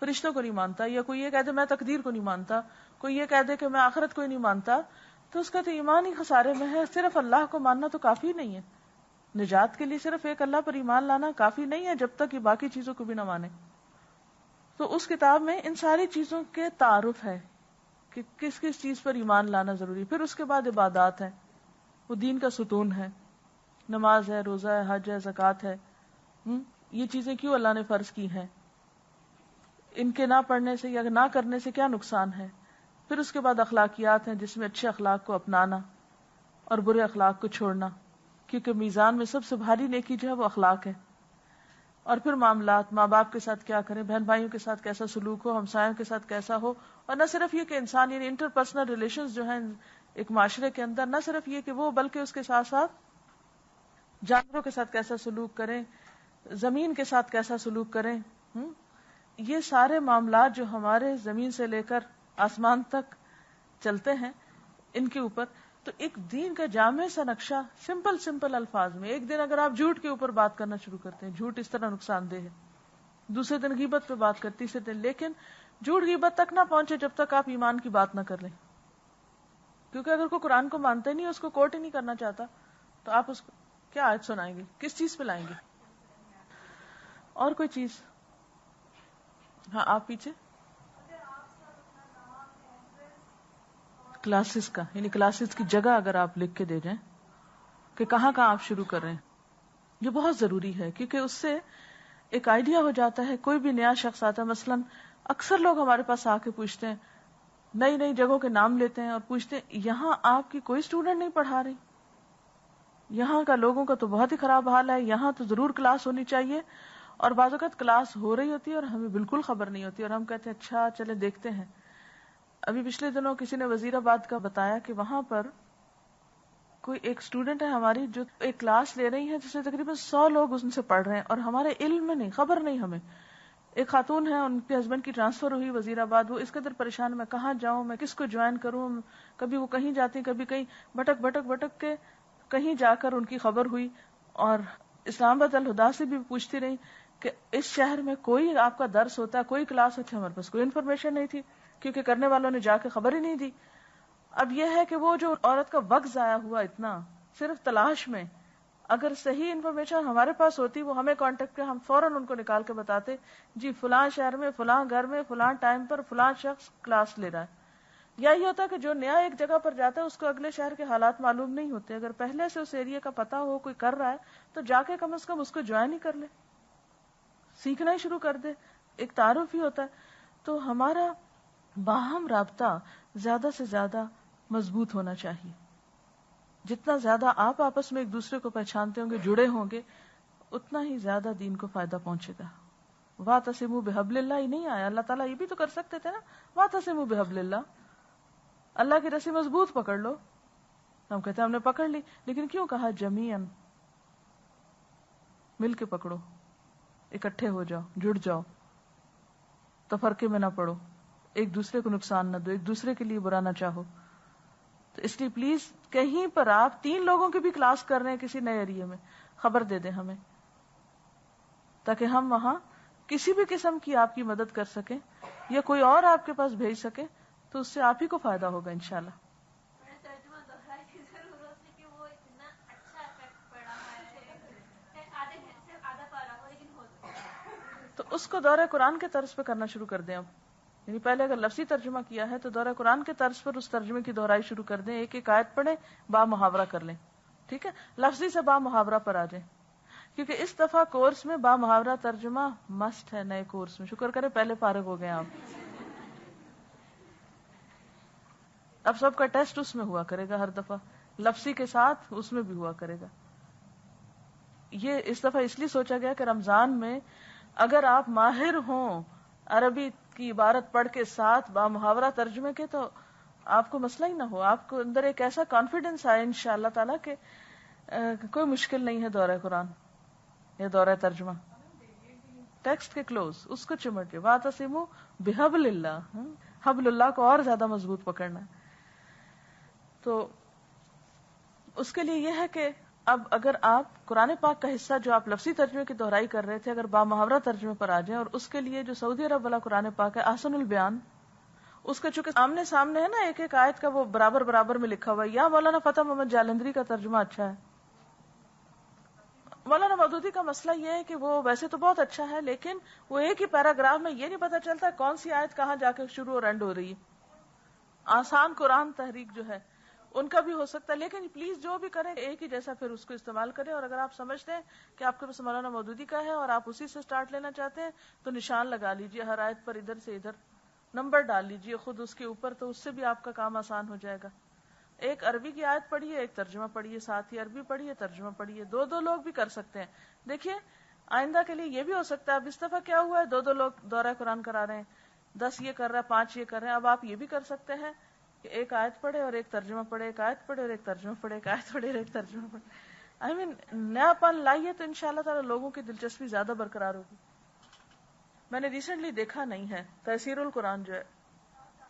فرشتوں کو نہیں مانتا، یا کوئی یہ کہہ دے میں تقدیر کو نہیں مانتا، کوئی یہ کہہ دے کہ میں آخرت کو ہی نہیں مانتا، تو اس کا تو ایمان ہی خسارے میں ہے. صرف اللہ کو ماننا تو کافی نہیں ہے. نجات کے لیے صرف ایک اللہ پر ایمان لانا کافی نہیں ہے جب تک یہ باقی چیزوں کو بھی نہ مانے. تو اس کتاب میں ان ساری چیزوں کے تعارف ہے کہ کس کس چیز پر ایمان لانا ضروری. پھر اس کے بعد عبادات ہے، وہ دین کا ستون ہے، نماز ہے، روزہ ہے، حج ہے، زکوٰۃ ہے. یہ چیزیں کیوں اللہ نے فرض کی ہیں، ان کے نہ پڑھنے سے یا نہ کرنے سے کیا نقصان ہے. پھر اس کے بعد اخلاقیات ہیں جس میں اچھے اخلاق کو اپنانا اور برے اخلاق کو چھوڑنا، کیونکہ میزان میں سب سے بھاری نیکی جو ہے وہ اخلاق ہے. اور پھر معاملات، ماں باپ کے ساتھ کیا کریں، بہن بھائیوں کے ساتھ کیسا سلوک ہو، ہمسایوں کے ساتھ کیسا ہو. اور نہ صرف یہ کہ انسان یعنی انٹر پرسنل ریلیشنز جو ہیں ایک معاشرے کے اندر، نہ صرف یہ کہ وہ بلکہ اس کے ساتھ ساتھ جانوروں کے ساتھ کیسا سلوک کریں، زمین کے ساتھ کیسا سلوک کریں. یہ سارے معاملات جو ہمارے زمین سے لے کر آسمان تک چلتے ہیں، ان کے اوپر تو ایک دین کا جامع سا نقشہ سمپل الفاظ میں. ایک دن اگر آپ جھوٹ کے اوپر بات کرنا شروع کرتے ہیں، جھوٹ اس طرح نقصان دہ ہے، دوسرے دن غیبت پہ بات کرتے، تیسرے دن، لیکن جھوٹ غیبت تک نہ پہنچے جب تک آپ ایمان کی بات نہ کر لیں. کیونکہ اگر کوئی قرآن کو مانتا ہی نہیں، اس کو کوٹ ہی نہیں کرنا چاہتا، تو آپ اس کو کیا آیت سنائیں گے، کس چیز پہ لائیں گے. اور کوئی چیز؟ ہاں آپ پیچھے. کلاسز کا یعنی کلاسز کی جگہ اگر آپ لکھ کے دے جائیں کہ کہاں آپ شروع کر رہے ہیں، یہ بہت ضروری ہے. کیونکہ اس سے ایک آئیڈیا ہو جاتا ہے. کوئی بھی نیا شخص آتا ہے، مثلا اکثر لوگ ہمارے پاس آ کے پوچھتے ہیں، نئی نئی جگہوں کے نام لیتے ہیں اور پوچھتے ہیں یہاں آپ کی کوئی اسٹوڈنٹ نہیں پڑھا رہی، یہاں کا لوگوں کا تو بہت ہی خراب حال ہے، یہاں تو ضرور کلاس ہونی چاہیے. اور بعض اوقات کلاس ہو رہی ہوتی ہے اور ہمیں بالکل خبر نہیں ہوتی، اور ہم کہتے ہیں اچھا چلے دیکھتے ہیں. ابھی پچھلے دنوں کسی نے وزیر آباد کا بتایا کہ وہاں پر کوئی ایک اسٹوڈنٹ ہے ہماری جو ایک کلاس لے رہی ہے جس میں تقریباً 100 لوگ ان سے پڑھ رہے ہیں، اور ہمارے علم میں نہیں، خبر نہیں ہمیں. ایک خاتون ہے، ان کے ہسبینڈ کی ٹرانسفر ہوئی وزیر آباد، وہ اس قدر پریشان، میں کہاں جاؤں، میں کس کو جوائن کروں. کبھی وہ کہیں جاتی، کبھی کہیں، بھٹک کے کہیں جا کر ان کی خبر ہوئی. اور اسلام آباد الہدا سے بھی پوچھتی رہی کہ اس شہر میں کوئی آپ کا درس ہوتا ہے، کوئی کلاس ہوتی ہے. ہمارے پاس کوئی انفارمیشن نہیں تھی کیونکہ کرنے والوں نے جا کے خبر ہی نہیں دی. اب یہ ہے کہ وہ جو عورت کا وقت ضائع ہوا اتنا صرف تلاش میں، اگر صحیح انفارمیشن ہمارے پاس ہوتی، وہ ہمیں کانٹیکٹ کر، ہم فوراً ان کو نکال کے بتاتے جی فلاں شہر میں فلاں گھر میں فلاں ٹائم پر فلاں شخص کلاس لے رہا ہے. یا یہ ہوتا کہ جو نیا ایک جگہ پر جاتا ہے اس کو اگلے شہر کے حالات معلوم نہیں ہوتے. اگر پہلے سے اس ایریا کا پتا ہو کوئی کر رہا ہے تو جا کے کم از کم اس کو جوائن ہی کر لے، سیکھنا ہی شروع کر دے، ایک تعارف ہی ہوتا ہے. تو ہمارا باہم رابطہ زیادہ سے زیادہ مضبوط ہونا چاہیے. جتنا زیادہ آپ آپس میں ایک دوسرے کو پہچانتے ہوں گے، جڑے ہوں گے، اتنا ہی زیادہ دین کو فائدہ پہنچے گا. وَاعْتَصِمُوا بِحَبْلِ اللَّهِ ہی نہیں آیا، اللہ تعالیٰ یہ بھی تو کر سکتے تھے نا، وَاعْتَصِمُوا بِحَبْلِ اللَّهِ، اللہ کی رسی مضبوط پکڑ لو. ہم کہتے ہیں ہم نے پکڑ لی، لیکن کیوں کہا جمیعاً، مل کے پکڑو، اکٹھے ہو جاؤ، جڑ جاؤ، تفرقے میں نہ پڑو، ایک دوسرے کو نقصان نہ دو، ایک دوسرے کے لیے برا نہ چاہو. تو اس لیے پلیز کہیں پر آپ 3 لوگوں کی بھی کلاس کر رہے ہیں کسی نئے ایریے میں، خبر دے دیں ہمیں، تاکہ ہم وہاں کسی بھی قسم کی آپ کی مدد کر سکیں یا کوئی اور آپ کے پاس بھیج سکے، تو اس سے آپ ہی کو فائدہ ہوگا انشاءاللہ. ترجمہ دوہرانے کی ضرورت ہے کہ وہ اتنا اچھا افیکٹ پڑا ہے، آدھے گھنٹے آدھا پارا ہو لیکن ہو تو اس کو دورہ قرآن کے طرز پہ کرنا شروع کر دیں. اب یعنی پہلے اگر لفظی ترجمہ کیا ہے تو دورہ قرآن کے طرز پر اس ترجمے کی دہرائی شروع کر دیں. ایک ایک آیت پڑھیں، با محاورہ کر لیں، ٹھیک ہے، لفظی سے با محاورہ پر آ جائیں. کیونکہ اس دفعہ کورس میں با محاورہ ترجمہ مسٹ ہے. نئے کورس میں شکر کریں پہلے فارغ ہو گئے آپ. اب سب کا ٹیسٹ اس میں ہوا کرے گا، ہر دفعہ لفظی کے ساتھ اس میں بھی ہوا کرے گا. یہ اس دفعہ اس لیے سوچا گیا کہ رمضان میں اگر آپ ماہر ہوں عربی کی عبارت پڑھ کے ساتھ با محاورہ ترجمے کے، تو آپ کو مسئلہ ہی نہ ہو، آپ کو اندر ایک ایسا کانفیڈنس آئے انشاءاللہ تعالیٰ کہ کوئی مشکل نہیں ہے دورہ قرآن یا دورہ ترجمہ. ٹیکسٹ کے کلوز اس کو چمٹے، وَاعْتَصِمُوا بِحَبْلِ اللَّهِ، حبل اللہ کو اور زیادہ مضبوط پکڑنا ہے. تو اس کے لیے یہ ہے کہ اب اگر آپ قرآن پاک کا حصہ جو آپ لفظی ترجمے کی دہرائی کر رہے تھے اگر بامحاورہ ترجمے پر آ جائیں، اور اس کے لیے جو سعودی عرب والا قرآن پاک ہے احسن البیان، اس کا چونکہ آمنے سامنے ہے نا ایک ایک آیت کا، وہ برابر برابر میں لکھا ہوا ہے. یا مولانا فتح محمد جالندری کا ترجمہ اچھا ہے. مولانا مودودی کا مسئلہ یہ ہے کہ وہ ویسے تو بہت اچھا ہے، لیکن وہ ایک ہی پیراگراف میں یہ نہیں پتا چلتا کون سی آیت کہاں جا کے شروع اور اینڈ ہو رہی ہے. آسان قرآن تحریک جو ہے ان کا بھی ہو سکتا ہے، لیکن پلیز جو بھی کریں ایک ہی جیسا پھر اس کو استعمال کریں. اور اگر آپ سمجھتے ہیں کہ آپ کے پاس مولانا مودودی کا ہے اور آپ اسی سے سٹارٹ لینا چاہتے ہیں تو نشان لگا لیجئے ہر آیت پر، ادھر سے ادھر نمبر ڈال لیجئے خود اس کے اوپر، تو اس سے بھی آپ کا کام آسان ہو جائے گا. ایک عربی کی آیت پڑھیے، ایک ترجمہ پڑھیے، ساتھ ہی عربی پڑھیے ترجمہ پڑھیے. دو دو لوگ بھی کر سکتے ہیں. دیکھیے آئندہ کے لیے یہ بھی ہو سکتا ہے، اب اس دفعہ کیا ہوا ہے، دو دو لوگ دورہ قرآن کرا رہے ہیں، 10 یہ کر رہا ہے، 5 یہ کر رہے ہیں. اب آپ یہ بھی کر سکتے ہیں کہ ایک آیت پڑھے اور ایک ترجمہ پڑھے، ایک آیت پڑھے اور ایک ترجمہ پڑھے، ایک آیت پڑھے اور ایک ترجمہ پڑھے. آئی مین نیا پن لائیے تو انشاءاللہ تعالی لوگوں کی دلچسپی زیادہ برقرار ہوگی. میں نے ریسنٹلی دیکھا نہیں ہے تفسیر القرآن جو ہے.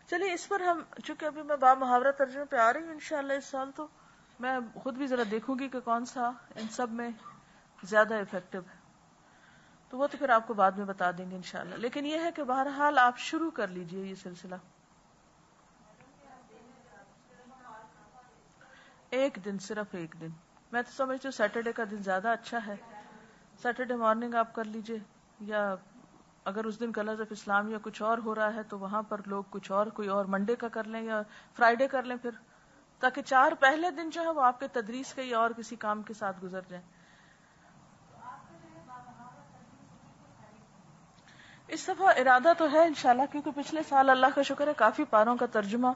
چلیے اس پر ہم چونکہ ابھی میں بامحاورہ ترجمے پہ آ رہی ہوں انشاءاللہ اس سال، تو میں خود بھی ذرا دیکھوں گی کہ کون سا ان سب میں زیادہ افیکٹو ہے، تو وہ تو پھر آپ کو بعد میں بتا دیں گے انشاءاللہ. لیکن یہ ہے کہ بہرحال آپ شروع کر لیجئے یہ سلسلہ. ایک دن، صرف ایک دن. میں تو سمجھتی ہوں سیٹرڈے کا دن زیادہ اچھا ہے. سیٹرڈے مارننگ آپ کر لیجئے، یا اگر اس دن کلرز آف اسلام یا کچھ اور ہو رہا ہے تو وہاں پر لوگ کچھ اور کوئی اور منڈے کا کر لیں یا فرائیڈے کر لیں، پھر تاکہ 4 پہلے دن جو ہے وہ آپ کے تدریس کے یا اور کسی کام کے ساتھ گزر جائیں. اس دفعہ ارادہ تو ہے انشاءاللہ، کیونکہ پچھلے سال اللہ کا شکر ہے کافی پاروں کا ترجمہ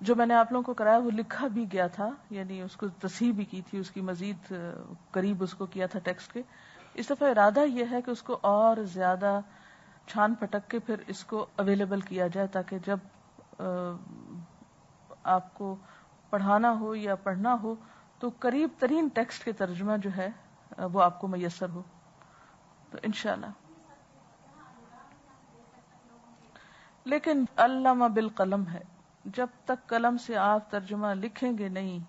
جو میں نے آپ لوگوں کو کرایا وہ لکھا بھی گیا تھا، یعنی اس کو تصحیح بھی کی تھی، اس کی مزید قریب اس کو کیا تھا ٹیکسٹ کے. اس دفعہ ارادہ یہ ہے کہ اس کو اور زیادہ چھان پھٹک کے پھر اس کو اویلیبل کیا جائے، تاکہ جب آپ کو پڑھانا ہو یا پڑھنا ہو تو قریب ترین ٹیکسٹ کے ترجمہ جو ہے وہ آپ کو میسر ہو. تو انشاءاللہ. لیکن علامہ بالقلم ہے، جب تک قلم سے آپ ترجمہ لکھیں گے نہیں،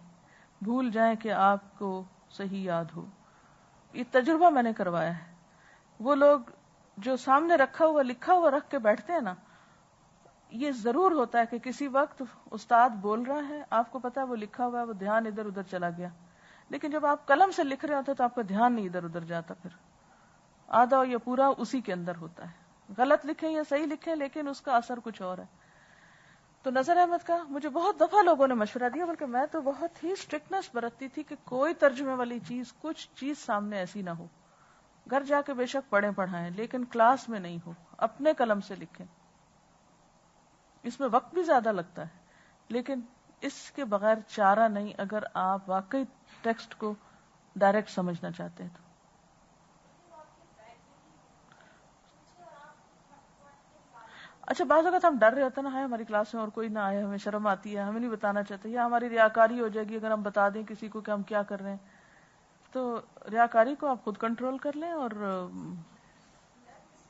بھول جائیں کہ آپ کو صحیح یاد ہو. یہ تجربہ میں نے کروایا ہے. وہ لوگ جو سامنے رکھا ہوا لکھا ہوا رکھ کے بیٹھتے ہیں نا، یہ ضرور ہوتا ہے کہ کسی وقت استاد بول رہا ہے، آپ کو پتا ہے وہ لکھا ہوا ہے، وہ دھیان ادھر ادھر چلا گیا، لیکن جب آپ قلم سے لکھ رہے ہوتے تو آپ کا دھیان نہیں ادھر ادھر جاتا، پھر آدھا یا پورا اسی کے اندر ہوتا ہے. غلط لکھیں یا صحیح لکھیں لیکن اس کا اثر کچھ اور ہے. تو نظر احمد کا مجھے بہت دفعہ لوگوں نے مشورہ دیا، بلکہ میں تو بہت ہی اسٹرکٹنس برتتی تھی کہ کوئی ترجمے والی چیز، کچھ چیز سامنے ایسی نہ ہو. گھر جا کے بے شک پڑھیں پڑھائیں، لیکن کلاس میں نہیں ہو، اپنے قلم سے لکھیں. اس میں وقت بھی زیادہ لگتا ہے، لیکن اس کے بغیر چارہ نہیں اگر آپ واقعی ٹیکسٹ کو ڈائریکٹ سمجھنا چاہتے ہیں تو. اچھا بعض اوقات ہم ڈر رہے ہوتے ہیں نا، ہماری کلاس میں اور کوئی نہ آئے، ہمیں شرم آتی ہے، ہمیں نہیں بتانا چاہتے، یا ہماری ریاکاری ہو جائے گی اگر ہم بتا دیں کسی کو کہ ہم کیا کر رہے ہیں. تو ریاکاری کو آپ خود کنٹرول کر لیں اور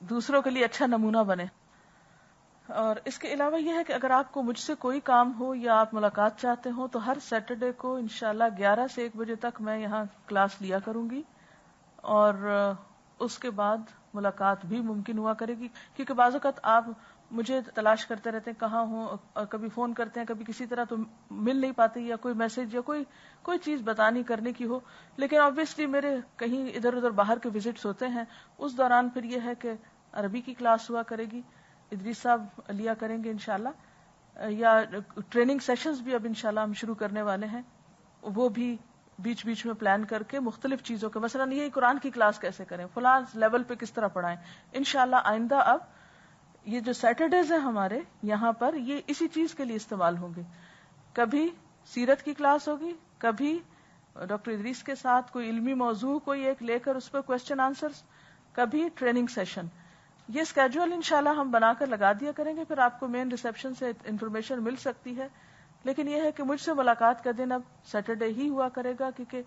دوسروں کے لیے اچھا نمونہ بنے. اور اس کے علاوہ یہ ہے کہ اگر آپ کو مجھ سے کوئی کام ہو یا آپ ملاقات چاہتے ہو تو ہر سیٹرڈے کو انشاءاللہ 11 سے 1 بجے تک میں یہاں کلاس لیا کروں گی، اور اس کے بعد ملاقات بھی ممکن ہوا کرے گی. کیونکہ بعض اوقات آپ مجھے تلاش کرتے رہتے ہیں کہاں ہوں، کبھی فون کرتے ہیں، کبھی کسی طرح تو مل نہیں پاتے، یا کوئی میسج یا کوئی چیز بتانی کرنے کی ہو. لیکن آبویسلی میرے کہیں ادھر ادھر باہر کے وزٹس ہوتے ہیں، اس دوران پھر یہ ہے کہ عربی کی کلاس ہوا کرے گی، ادریس صاحب لیا کریں گے انشاءاللہ، یا ٹریننگ سیشنز بھی اب انشاءاللہ ہم شروع کرنے والے ہیں، وہ بھی بیچ بیچ میں پلان کر کے مختلف چیزوں کے، مثلا یہ قرآن کی کلاس کیسے کریں، فلاں لیول پہ کس طرح پڑھائیں. انشاءاللہ آئندہ اب یہ جو سیٹرڈیز ہیں ہمارے یہاں پر، یہ اسی چیز کے لیے استعمال ہوں گے. کبھی سیرت کی کلاس ہوگی، کبھی ڈاکٹر ادریس کے ساتھ کوئی علمی موضوع کوئی ایک لے کر اس پر کوسچن آنسرز، کبھی ٹریننگ سیشن. یہ اسکیجول انشاءاللہ ہم بنا کر لگا دیا کریں گے، پھر آپ کو مین ریسیپشن سے انفارمیشن مل سکتی ہے. لیکن یہ ہے کہ مجھ سے ملاقات کا دن اب سیٹرڈے ہی ہوا کرے گا، کیونکہ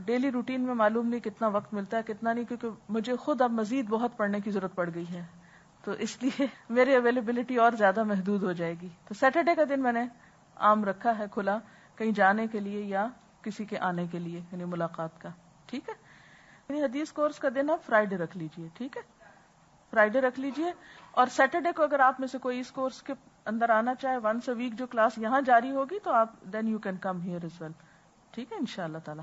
ڈیلی روٹین میں معلوم نہیں کتنا وقت ملتا ہے کتنا نہیں، کیونکہ مجھے خود اب مزید بہت پڑھنے کی ضرورت پڑ گئی ہے، تو اس لیے میری اویلیبلٹی اور زیادہ محدود ہو جائے گی. تو سیٹرڈے کا دن میں نے عام رکھا ہے کھلا، کہیں جانے کے لیے یا کسی کے آنے کے لیے، یعنی ملاقات کا. ٹھیک ہے، یعنی حدیث کورس کا دن آپ فرائیڈے رکھ لیجئے. ٹھیک ہے، فرائیڈے رکھ لیجئے. اور سیٹرڈے کو اگر آپ میں سے کوئی اس کورس کے اندر آنا چاہے، ونس اے ویک جو کلاس یہاں جاری ہوگی، تو آپ then you can come here as well. ٹھیک ہے انشاءاللہ تعالی.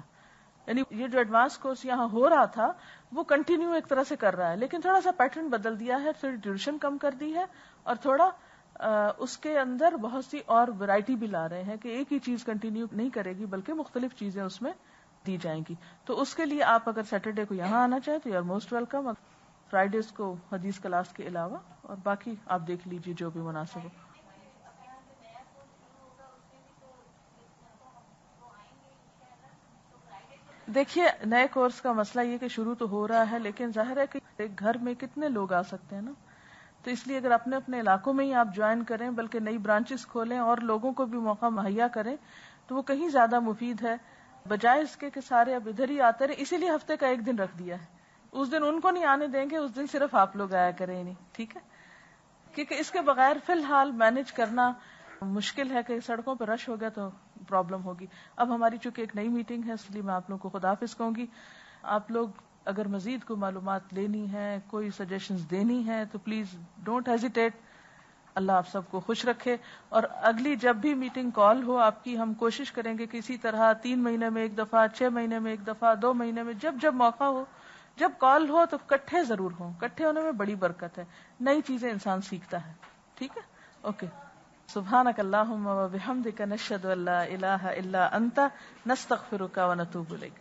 یعنی یہ جو ایڈوانس کورس یہاں ہو رہا تھا وہ کنٹینیو ایک طرح سے کر رہا ہے، لیکن تھوڑا سا پیٹرن بدل دیا ہے، تھوڑی ڈیوریشن کم کر دی ہے، اور تھوڑا اس کے اندر بہت سی اور ورائٹی بھی لا رہے ہیں کہ ایک ہی چیز کنٹینیو نہیں کرے گی بلکہ مختلف چیزیں اس میں دی جائیں گی. تو اس کے لیے آپ اگر سیٹرڈے کو یہاں آنا چاہیں تو you are most welcome. Fridays کو حدیث کلاس کے علاوہ، اور باقی آپ دیکھ لیجیے جو بھی مناسب ہو. دیکھیے نئے کورس کا مسئلہ یہ کہ شروع تو ہو رہا ہے، لیکن ظاہر ہے کہ ایک گھر میں کتنے لوگ آ سکتے ہیں نا، تو اس لیے اگر اپنے اپنے علاقوں میں ہی آپ جوائن کریں، بلکہ نئی برانچز کھولیں اور لوگوں کو بھی موقع مہیا کریں، تو وہ کہیں زیادہ مفید ہے بجائے اس کے کہ سارے اب ادھر ہی آتے رہے. اسی لیے ہفتے کا ایک دن رکھ دیا ہے، اس دن ان کو نہیں آنے دیں گے، اس دن صرف آپ لوگ آیا کریں. نہیں ٹھیک ہے، کیونکہ اس کے بغیر فی الحال مینج کرنا مشکل ہے، کہ سڑکوں پہ رش ہو گیا تو پرابلم ہوگی. اب ہماری چونکہ ایک نئی میٹنگ ہے، اس لیے میں آپ لوگوں کو خداحافظ کہوں گی. آپ لوگ اگر مزید کوئی معلومات لینی ہے، کوئی سجیشنز دینی ہے، تو پلیز ڈونٹ ہیزیٹیٹ. اللہ آپ سب کو خوش رکھے. اور اگلی جب بھی میٹنگ کال ہو آپ کی، ہم کوشش کریں گے کہ اسی طرح 3 مہینے میں ایک دفعہ، 6 مہینے میں ایک دفعہ، 2 مہینے میں جب موقع ہو، جب کال ہو تو کٹھے ضرور ہوں. کٹھے ہونے میں بڑی برکت ہے، نئی چیزیں انسان سیکھتا ہے. ٹھیک ہے، اوکے. سبحانک اللہم و بحمدک، نشہد ان لا الہ الا انت، نستغفرک و نتوب الیک.